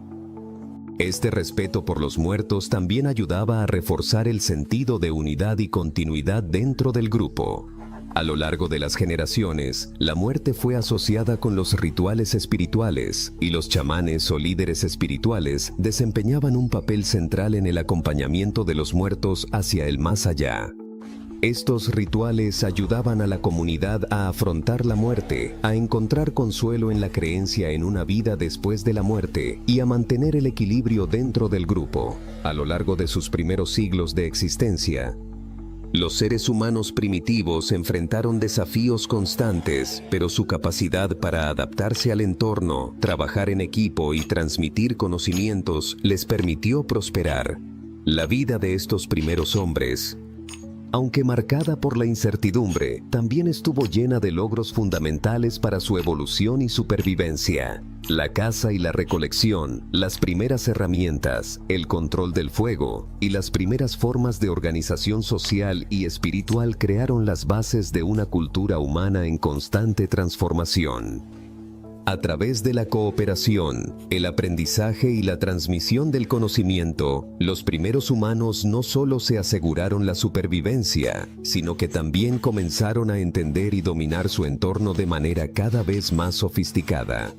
Este respeto por los muertos también ayudaba a reforzar el sentido de unidad y continuidad dentro del grupo. A lo largo de las generaciones, la muerte fue asociada con los rituales espirituales, y los chamanes o líderes espirituales desempeñaban un papel central en el acompañamiento de los muertos hacia el más allá. Estos rituales ayudaban a la comunidad a afrontar la muerte, a encontrar consuelo en la creencia en una vida después de la muerte y a mantener el equilibrio dentro del grupo. A lo largo de sus primeros siglos de existencia, los seres humanos primitivos enfrentaron desafíos constantes, pero su capacidad para adaptarse al entorno, trabajar en equipo y transmitir conocimientos les permitió prosperar. La vida de estos primeros hombres, aunque marcada por la incertidumbre, también estuvo llena de logros fundamentales para su evolución y supervivencia. La caza y la recolección, las primeras herramientas, el control del fuego y las primeras formas de organización social y espiritual crearon las bases de una cultura humana en constante transformación. A través de la cooperación, el aprendizaje y la transmisión del conocimiento, los primeros humanos no solo se aseguraron la supervivencia, sino que también comenzaron a entender y dominar su entorno de manera cada vez más sofisticada.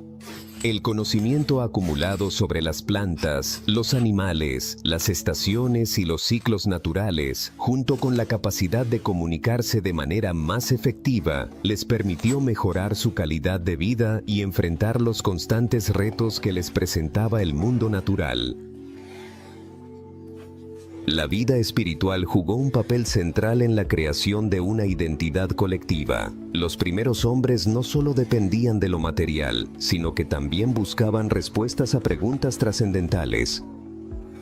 El conocimiento acumulado sobre las plantas, los animales, las estaciones y los ciclos naturales, junto con la capacidad de comunicarse de manera más efectiva, les permitió mejorar su calidad de vida y enfrentar los constantes retos que les presentaba el mundo natural. La vida espiritual jugó un papel central en la creación de una identidad colectiva. Los primeros hombres no solo dependían de lo material, sino que también buscaban respuestas a preguntas trascendentales,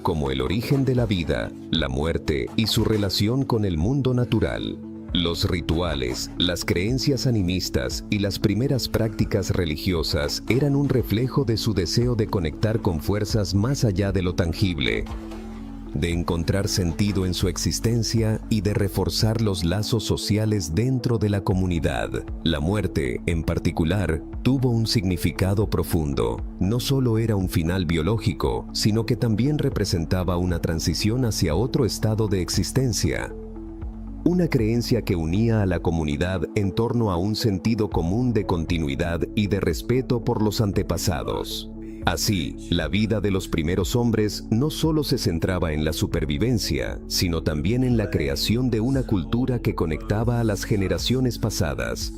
como el origen de la vida, la muerte y su relación con el mundo natural. Los rituales, las creencias animistas y las primeras prácticas religiosas eran un reflejo de su deseo de conectar con fuerzas más allá de lo tangible, de encontrar sentido en su existencia y de reforzar los lazos sociales dentro de la comunidad. La muerte, en particular, tuvo un significado profundo. No solo era un final biológico, sino que también representaba una transición hacia otro estado de existencia. Una creencia que unía a la comunidad en torno a un sentido común de continuidad y de respeto por los antepasados. Así, la vida de los primeros hombres no solo se centraba en la supervivencia, sino también en la creación de una cultura que conectaba a las generaciones pasadas,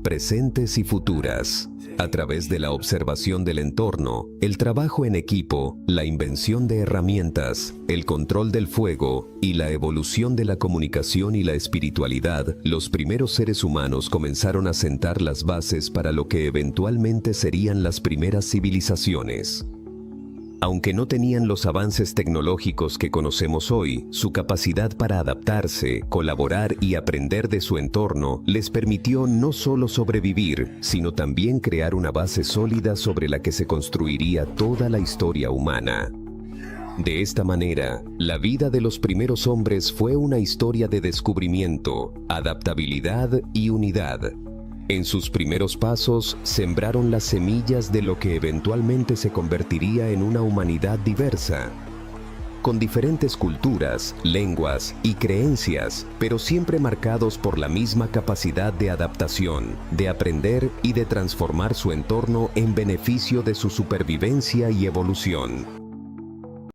presentes y futuras. A través de la observación del entorno, el trabajo en equipo, la invención de herramientas, el control del fuego y la evolución de la comunicación y la espiritualidad, los primeros seres humanos comenzaron a sentar las bases para lo que eventualmente serían las primeras civilizaciones. Aunque no tenían los avances tecnológicos que conocemos hoy, su capacidad para adaptarse, colaborar y aprender de su entorno les permitió no solo sobrevivir, sino también crear una base sólida sobre la que se construiría toda la historia humana. De esta manera, la vida de los primeros hombres fue una historia de descubrimiento, adaptabilidad y unidad. En sus primeros pasos, sembraron las semillas de lo que eventualmente se convertiría en una humanidad diversa, con diferentes culturas, lenguas y creencias, pero siempre marcados por la misma capacidad de adaptación, de aprender y de transformar su entorno en beneficio de su supervivencia y evolución.